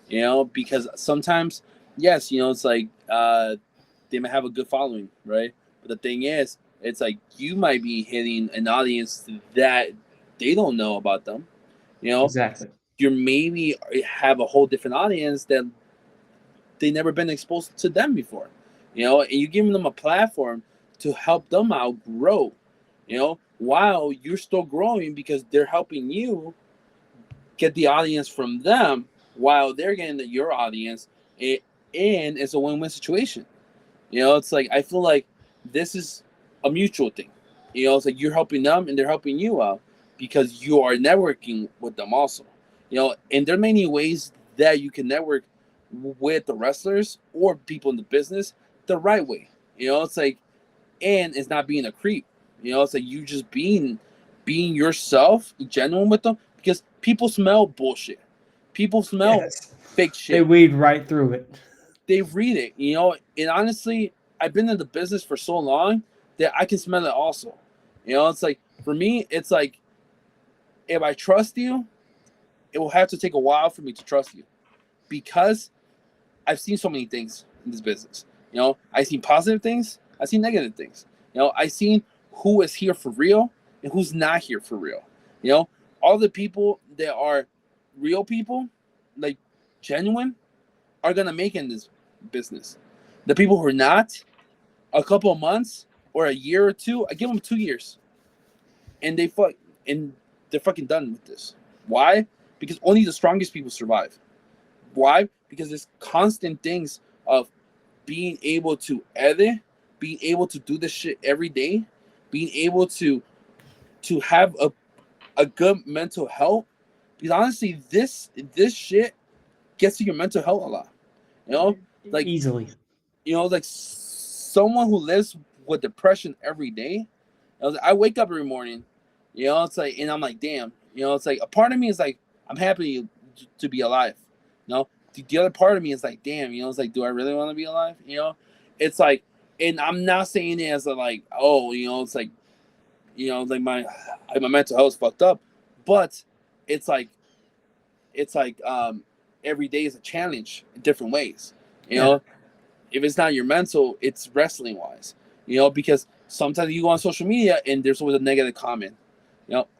You know, because sometimes, yes, you know, it's like they might have a good following, right? But the thing is, it's like you might be hitting an audience that they don't know about them. You know, Exactly. you maybe have a whole different audience that they never been exposed to them before, and you're giving them a platform to help them out grow, while you're still growing because they're helping you get the audience from them while they're getting your audience, and it's a win-win situation. It's like I feel like this is a mutual thing. It's like you're helping them and they're helping you out because you are networking with them also. And there are many ways that you can network with the wrestlers or people in the business the right way. It's like, and it's not being a creep. It's like you just being yourself, genuine with them, because people smell bullshit. People smell Yes. fake They shit. weed right through it. They read it, and honestly, I've been in the business for so long that I can smell it also. It's like for me, it's like if I trust you, it will have to take a while for me to trust you because I've seen so many things in this business. I've seen positive things, I've seen negative things. I've seen who is here for real and who's not here for real. All the people that are real people, like genuine, are gonna make it in this business. The people who are not, a couple of months or a year or two, I give them 2 years, and they're fucking done with this. Why? Because only the strongest people survive. Why? Because there's constant things of being able to edit, being able to do this shit every day, being able to have a good mental health. Because honestly, this shit gets to your mental health a lot. Like Easily. like someone who lives with depression every day. I wake up every morning, it's like, and I'm like, damn, it's like a part of me is like, I'm happy to be alive. The other part of me is like, damn, it's like, do I really want to be alive? It's like, and I'm not saying it as a like, oh, it's like, like my mental health is fucked up, but it's like, every day is a challenge in different ways. Yeah. If it's not your mental, it's wrestling wise. Because sometimes you go on social media and there's always a negative comment.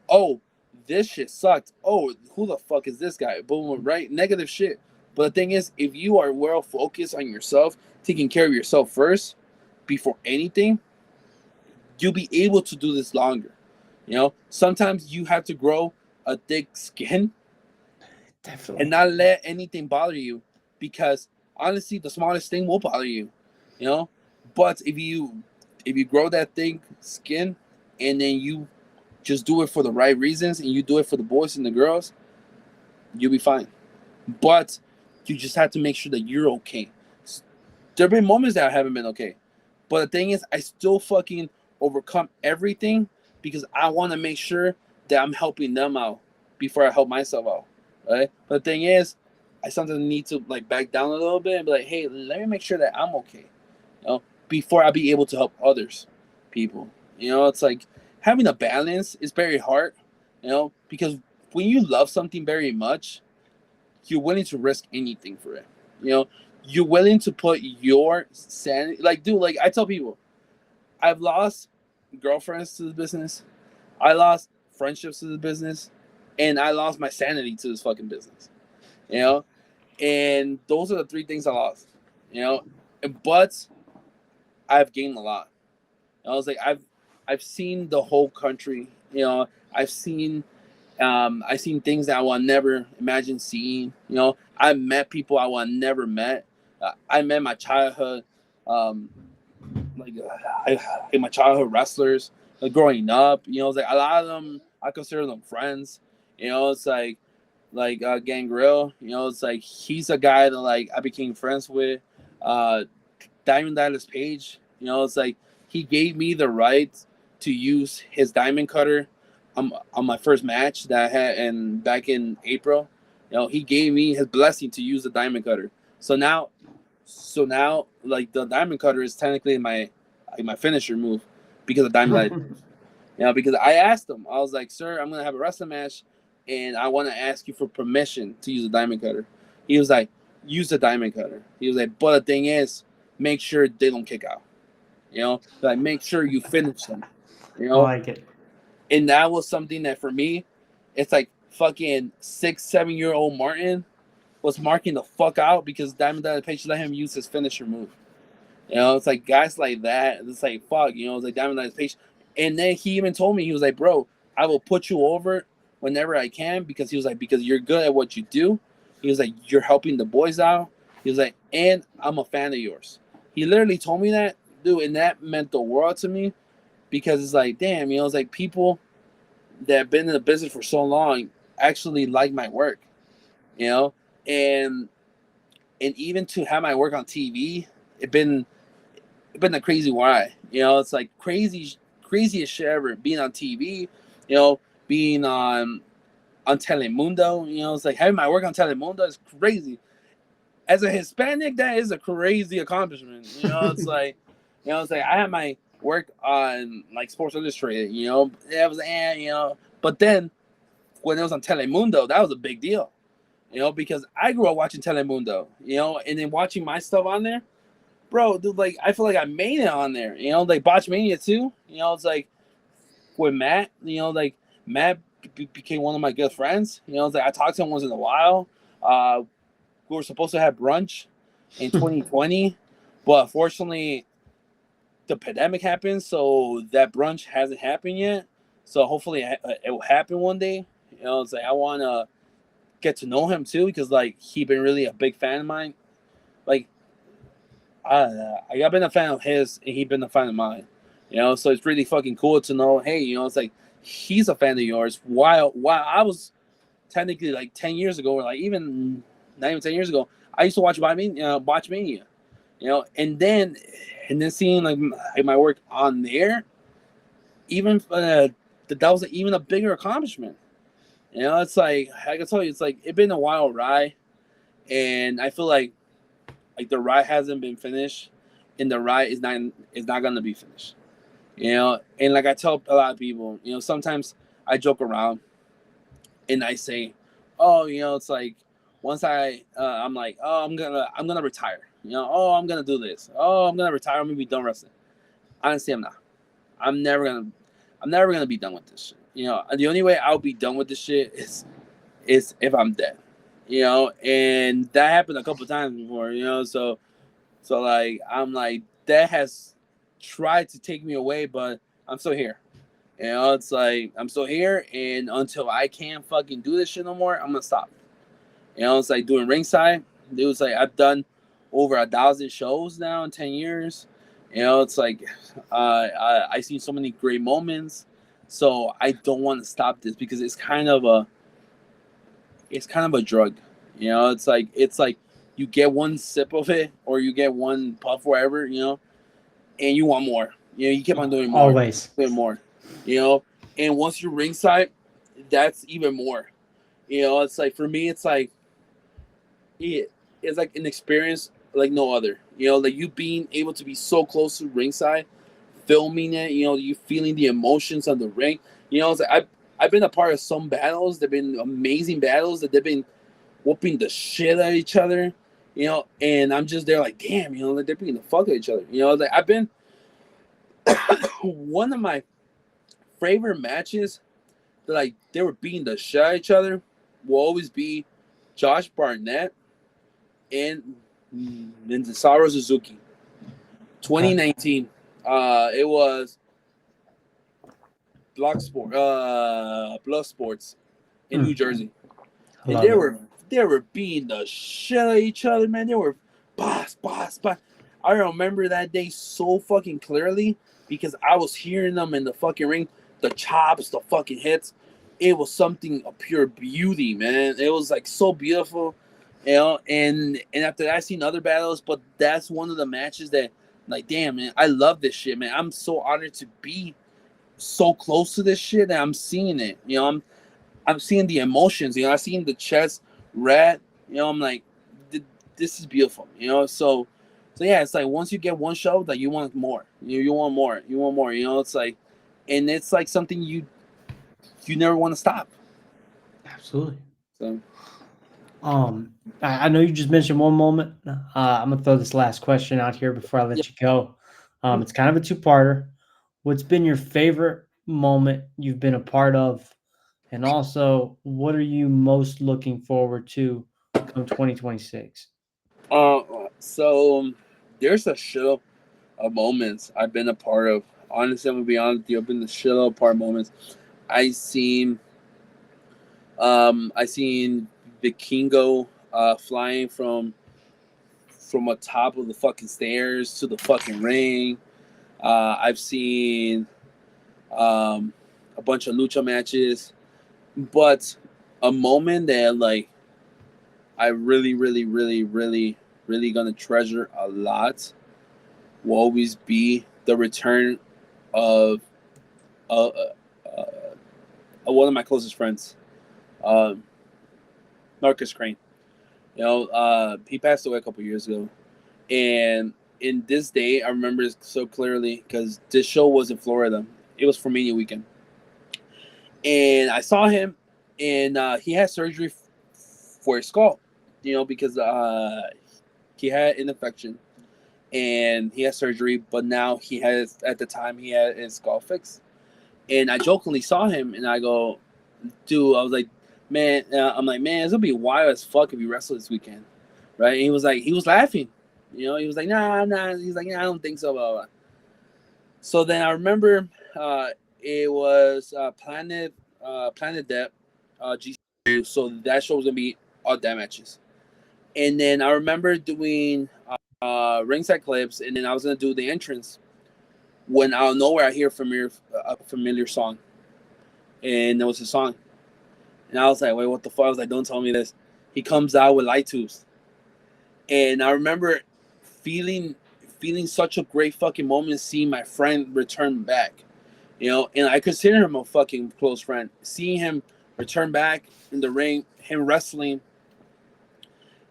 Oh, this shit sucked. Oh, who the fuck is this guy? Boom, right? Negative shit. But the thing is, if you are well focused on yourself, taking care of yourself first before anything, you'll be able to do this longer. Sometimes you have to grow a thick skin Definitely. and not let anything bother you, because honestly the smallest thing will bother you. But if you grow that thick skin and then you just do it for the right reasons and you do it for the boys and the girls, you'll be fine. But you just have to make sure that you're okay. There have been moments that I haven't been okay, but the thing is, I still fucking overcome everything because I want to make sure that I'm helping them out before I help myself out. Right? But the thing is, I sometimes need to like back down a little bit and be like, hey, let me make sure that I'm okay, before I be able to help others, people. It's like having a balance is very hard, because when you love something very much, you're willing to risk anything for it. You're willing to put your sanity. Like, dude, like I tell people, I've lost girlfriends to the business, I lost friendships to the business, and I lost my sanity to this fucking business. You know, and those are the three things I lost. But I've gained a lot. I was like, I've seen the whole country. I've seen things that I will never imagine seeing. I met people I would never met. I met my childhood, like my childhood wrestlers. Growing up, it's like a lot of them I consider them friends. It's like Gangrel. It's like he's a guy that like I became friends with. Diamond Dallas Page. It's like he gave me the right to use his diamond cutter on my first match that I had back in April. He gave me his blessing to use the diamond cutter. So now, like the diamond cutter is technically my finisher move because of diamond. Because I asked him, I was like, sir, I'm gonna have a wrestling match, and I want to ask you for permission to use a diamond cutter. He was like, use the diamond cutter. He was like, but the thing is, make sure they don't kick out. Like make sure you finish them. I like it. And that was something that for me, it's like fucking 6, 7-year-old Martin was marking the fuck out because Diamond Dallas Page let him use his finisher move. It's like guys like that. It's like fuck. It's like Diamond Dallas Page, and then he even told me he was like, bro, I will put you over whenever I can because he was like because you're good at what you do. He was like you're helping the boys out. He was like, and I'm a fan of yours. He literally told me that, dude, and that meant the world to me because it's like, damn, it's like people that have been in the business for so long actually like my work, and even to have my work on TV, it been a crazy ride. It's like craziest shit ever being on TV, being on Telemundo. It's like having my work on Telemundo is crazy. As a Hispanic, that is a crazy accomplishment. It's like, it's like I had my work on like Sports Illustrated. It was but then when it was on Telemundo, that was a big deal. Because I grew up watching Telemundo. And then watching my stuff on there, bro. Dude, like I feel like I made it on there. Like Botchmania too. It's like with Matt. Like Matt became one of my good friends. It's like I talk to him once in a while. We were supposed to have brunch in 2020, but unfortunately, the pandemic happened, so that brunch hasn't happened yet. So hopefully, it will happen one day. It's like I want to get to know him too, because like he been really a big fan of mine. Like, I've been a fan of his, and he been a fan of mine. So it's really fucking cool to know. Hey, it's like he's a fan of yours. While I was technically like 10 years ago, or like even not even 10 years ago, I used to watch Botchmania, and then seeing like my work on there, even that was even a bigger accomplishment. It's like I can tell you, it's like it's been a wild ride, and I feel like the ride hasn't been finished, and the ride is not gonna be finished. And like I tell a lot of people, sometimes I joke around, and I say, oh, it's like once I'm like, oh, I'm gonna retire. Oh, I'm gonna do this. Oh, I'm gonna retire. I'm gonna be done wrestling. Honestly, I'm not. I'm never gonna be done with this shit. And the only way I'll be done with this shit is if I'm dead. And that happened a couple times before. So like I'm like that has tried to take me away, but I'm still here. It's like I'm still here, and until I can't fucking do this shit no more, I'm gonna stop. It's like doing ringside. It was like I've done over 1,000 shows now in 10 years. It's like I seen so many great moments, so I don't want to stop this because it's kind of a drug. It's like you get one sip of it or you get one puff, wherever, and you want more. You keep on doing more, Always doing more. And once you're ringside, that's even more. It's like for me, it's like it's like an experience like no other. Like you being able to be so close to ringside, filming it. You feeling the emotions on the ring. It's like I've been a part of some battles. They've been amazing battles that they've been whooping the shit out of each other. And I'm just there like, damn, like they're beating the fuck out of each other. Like I've been one of my favorite matches that like they were beating the shit out of each other will always be Josh Barnett and Cesaro Suzuki. 2019. It was Blood Sports in New Jersey. And they were beating the shit out of each other, man. They were boss. I remember that day so fucking clearly because I was hearing them in the fucking ring, the chops, the fucking hits. It was something of pure beauty, man. It was like so beautiful, and after that I seen other battles, but that's one of the matches that like, damn, man, I love this shit, man. I'm so honored to be so close to this shit that I'm seeing it. I'm seeing the emotions. I'm seeing the chest red. I'm like, this is beautiful. So yeah, it's like once you get one show, that you want more. You want more. You want more. It's like, and it's like something you never want to stop. absolutely. So, I know you just mentioned one moment. I'm gonna throw this last question out here before I let yeah. you go. It's kind of a two-parter. What's been your favorite moment you've been a part of, and also what are you most looking forward to of 2026? So there's a shit of moments I've been a part of. Honestly, I'm gonna be honest with you. I've been the shit of part of moments. I seen, I seen Vikingo flying from a top of the fucking stairs to the fucking ring. I've seen a bunch of lucha matches, but a moment that like I really, really, really, really, really gonna treasure a lot will always be the return of uh, uh, uh, one of my closest friends, um, Marcus Crane. He passed away a couple years ago, and in this day, I remember it so clearly because this show was in Florida. It was for Mania weekend, and I saw him, and he had surgery for his skull, because he had an infection and he had surgery, but now at the time he had his skull fixed. And I jokingly saw him and I go, dude, I was like, man, I'm like, man, it's gonna be wild as fuck if you wrestle this weekend, right? And he was laughing, he was like, nah, he's like, nah, I don't think so, blah, blah. So then I remember it was Planet Death, GC, so that show was gonna be all that matches. And then I remember doing ringside clips, and then I was gonna do the entrance when out of nowhere I hear a familiar song, and there was a song, and I was like, wait, what the fuck? I was like, don't tell me this. He comes out with light tubes, and I remember feeling such a great fucking moment seeing my friend return back, and I consider him a fucking close friend. Seeing him return back in the ring, him wrestling,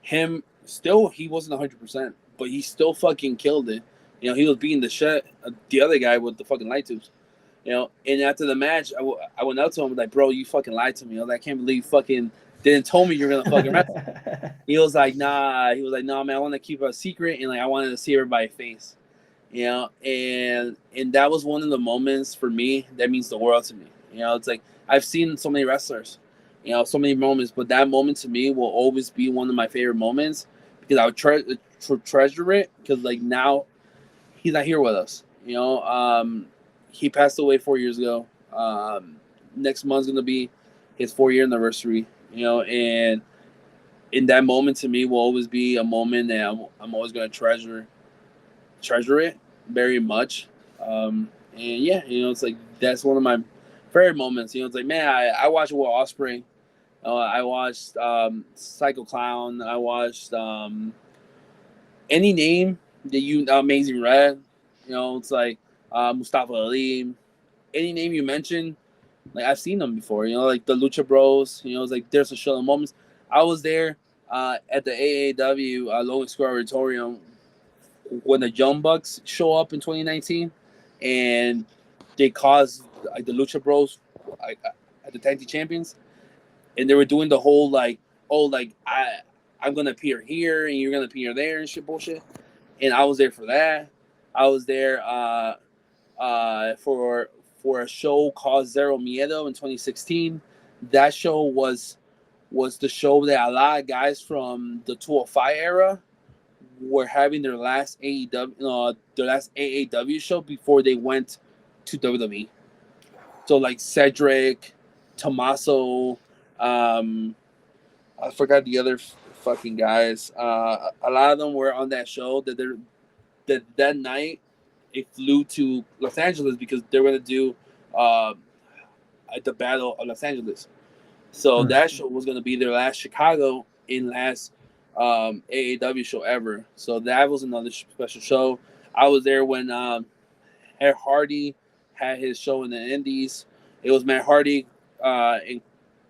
him still he wasn't 100%, but he still fucking killed it. He was beating the shit the other guy with the fucking light tubes. And after the match, I went out to him like, bro, you fucking lied to me. I was like, I can't believe you fucking didn't tell me you're gonna fucking wrestle. He was like, nah. He was like, no, man, I want to keep it a secret, and like I wanted to see everybody's face. And that was one of the moments for me that means the world to me. It's like I've seen so many wrestlers, so many moments, but that moment to me will always be one of my favorite moments because I would treasure it because like now he's not here with us. He passed away 4 years ago. Next month's gonna be his 4-year anniversary. And in that moment to me will always be a moment that I'm always gonna treasure it very much. And yeah, it's like that's one of my favorite moments. It's like, man, I watched Will Ospreay. I watched Psycho Clown. I watched any name that Amazing Red. It's like Mustafa Ali. Any name you mention, like I've seen them before. Like the Lucha Bros. It's like there's a show of moments. I was there at the AAW Logan Square Auditorium when the Young Bucks show up in 2019, and they caused like the Lucha Bros, like the tag team champions, and they were doing the whole like, oh, like I'm gonna appear here and you're gonna appear there and shit bullshit. And I was there for that. I was there for a show called Zero Miedo in 2016. That show was the show that a lot of guys from the 205 era were having their last AAW show before they went to WWE. So like Cedric, Tommaso, I forgot the other fucking guys. A lot of them were on that show. That night it flew to Los Angeles because they were gonna do the Battle of Los Angeles. So that show was gonna be their last Chicago and last AAW show ever. So that was another special show. I was there when Matt Hardy had his show in the Indies. It was Matt Hardy and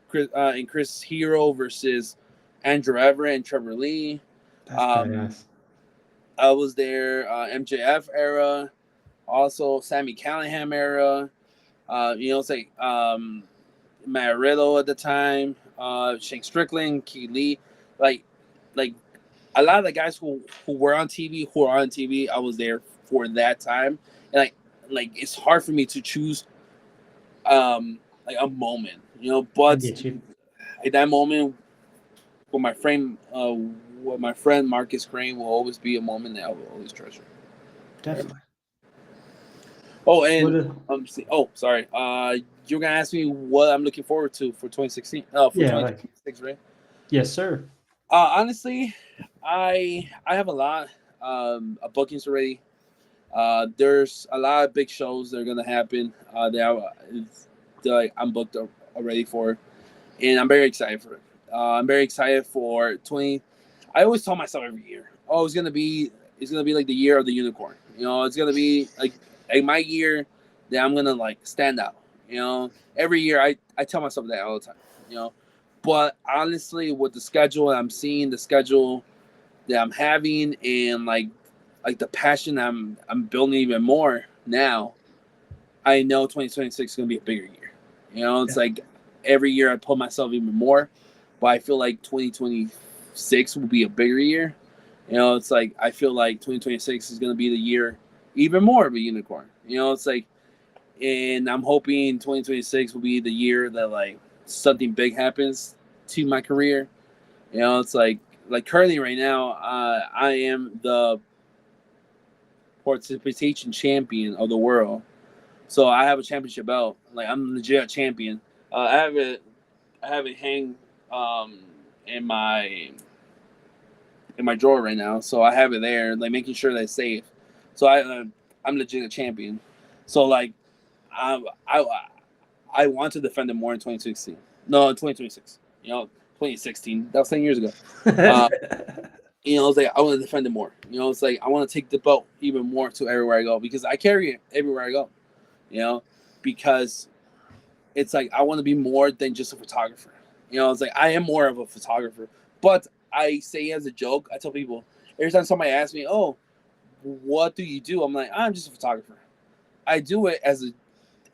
Chris Hero versus Andrew Everett and Trevor Lee. That's badass. I was there MJF era, also Sammy Callahan era. It's like Matt Riddle at the time, Shane Strickland, Keith Lee, like a lot of the guys who were on TV, who are on TV. I was there for that time, and like it's hard for me to choose like a moment, but I get you. at that moment with my friend, Marcus Crane will always be a moment that I will always treasure. Definitely. Oh, and What? oh, sorry. You're gonna ask me what I'm looking forward to for 2016. For Yeah. Like. 2026, right? Yes, sir. Honestly, I have a lot of bookings already. There's a lot of big shows that are gonna happen. That I'm booked already for, and I'm very excited for it. I'm very excited for 20. I always tell myself every year, oh, it's gonna be like the year of the unicorn. It's gonna be like my year that I'm gonna like stand out. Every year I tell myself that all the time. You know, but honestly, with the schedule, I'm seeing the schedule that I'm having, and like the passion I'm building even more now. I know 2026 is gonna be a bigger year. It's Yeah. like every year I pull myself even more, but I feel like 2026 will be a bigger year. It's like I feel like 2026 is gonna be the year even more of a unicorn. It's like, and I'm hoping 2026 will be the year that like something big happens to my career. It's like currently right now, I am the participation champion of the world. So I have a championship belt. Like I'm legit a champion. I have it hang um, in my drawer right now. So I have it there, like making sure that it's safe. So I'm legit a champion. So like I I I want to defend it more in 2016. No, in 2026. 2016. That was 10 years ago. Uh, it's like I want to defend it more. It's like I want to take the belt even more to everywhere I go because I carry it everywhere I go. You know, because it's like I want to be more than just a photographer. It's like I am more of a photographer. But I say as a joke, I tell people every time somebody asks me, "Oh, what do you do?" I'm like, "I'm just a photographer." I do it as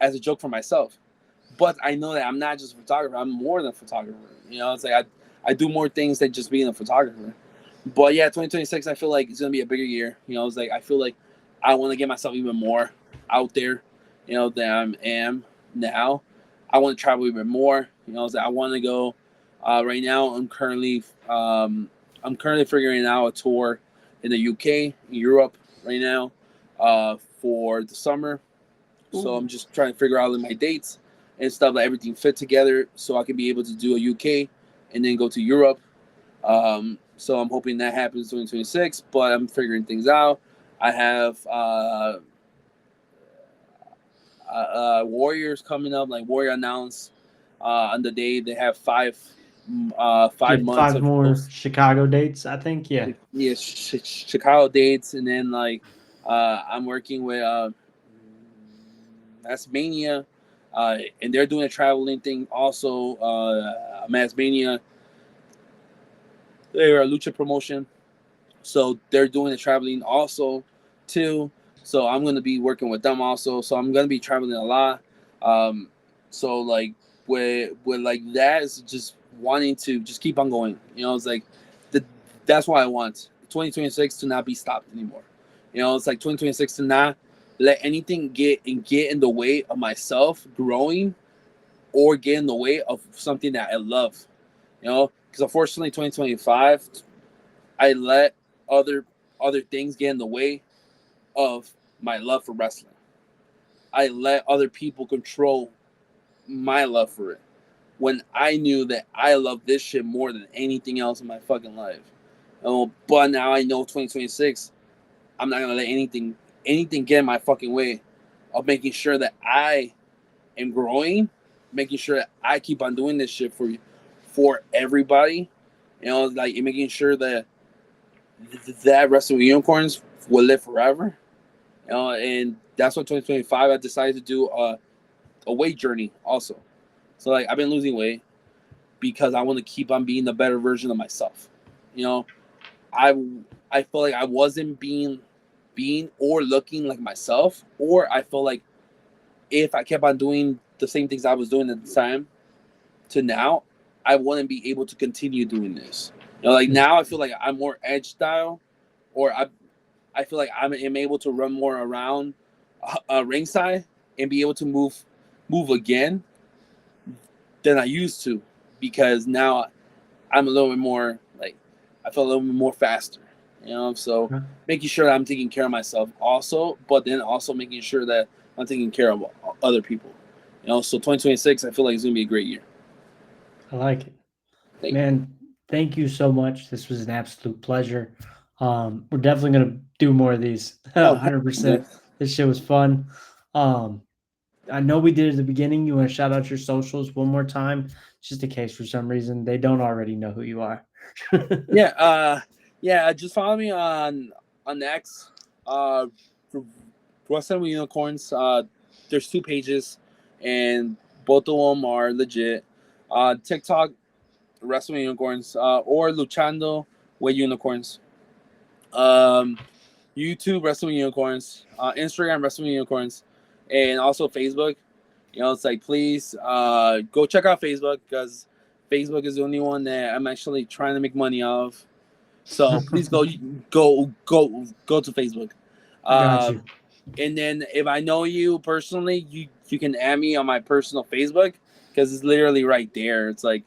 a joke for myself. But I know that I'm not just a photographer. I'm more than a photographer. It's like I do more things than just being a photographer. But yeah, 2026, I feel like it's gonna be a bigger year. It's like I feel like I want to get myself even more out there. Than I am now. I want to travel even more. It's like I want to go. Right now, I'm currently figuring out a tour in the UK, Europe, right now, for the summer. So I'm just trying to figure out my dates and stuff, like everything fit together, so I can be able to do a UK and then go to Europe. So I'm hoping that happens in 2026, but I'm figuring things out. I have Warriors coming up, like Warrior announced on the day they have 5 months 5 of more shows. Chicago dates, I think. Yeah. Yeah, Chicago dates, and then like I'm working with Tasmania, and they're doing a traveling thing also. Tasmania, they're a lucha promotion, so they're doing the traveling also too. So I'm gonna be working with them also. So I'm gonna be traveling a lot. Um, so like with like that is just wanting to just keep on going. It's like the, that's why I want 2026 to not be stopped anymore. It's like 2026 to not let anything get in the way of myself growing or get in the way of something that I love. Because unfortunately 2025 I let other things get in the way of my love for wrestling. I let other people control my love for it when I knew that I love this shit more than anything else in my fucking life. But now I know 2026, I'm not gonna let anything get in my fucking way of making sure that I am growing, making sure that I keep on doing this shit for everybody. Like making sure that that wrestling with unicorns will live forever. And that's what 2025 I decided to do a weight journey also. So like I've been losing weight because I want to keep on being the better version of myself. You know, I I feel like I wasn't being or looking like myself, or I feel like if I kept on doing the same things I was doing at the time to now, I wouldn't be able to continue doing this. Like now I feel like I'm more edge style, or I feel like I'm able to run more around ringside and be able to move again than I used to, because now I'm a little bit more like I feel a little bit more faster. So making sure that I'm taking care of myself also, but then also making sure that I'm taking care of other people. So 2026, I feel like it's gonna be a great year. I like it. Thank Man, thank you so much. This was an absolute pleasure. We're definitely gonna do more of these. Oh, 100%. This shit was fun. I know we did at the beginning. You want to shout out your socials one more time, just in case for some reason they don't already know who you are. Yeah. Just follow me on X. For Wrestling with Unicorns. There's 2 pages, and both of them are legit. TikTok, Wrestling with Unicorns, or Luchando with Unicorns. YouTube, Wrestling with Unicorns. Instagram, Wrestling with Unicorns, and also Facebook. It's like, please go check out Facebook, because Facebook is the only one that I'm actually trying to make money off. So please go to Facebook. Got you. And then if I know you personally, you can add me on my personal Facebook, because it's literally right there. It's like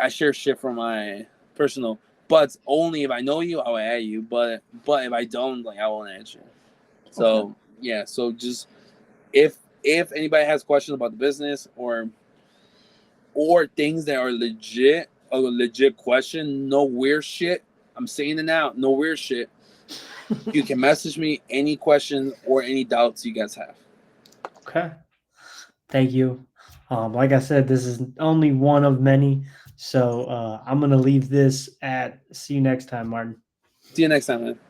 I share shit from my personal, but only if I know you, I will add you. But if I don't, I won't add you. So yeah, so just if anybody has questions about the business or things that are legit, a legit question, no weird shit. I'm saying it now, no weird shit. You can message me any questions or any doubts you guys have. Okay. Thank you. Like I said, this is only one of many. So I'm gonna leave this at see you next time, Martin. See you next time, man.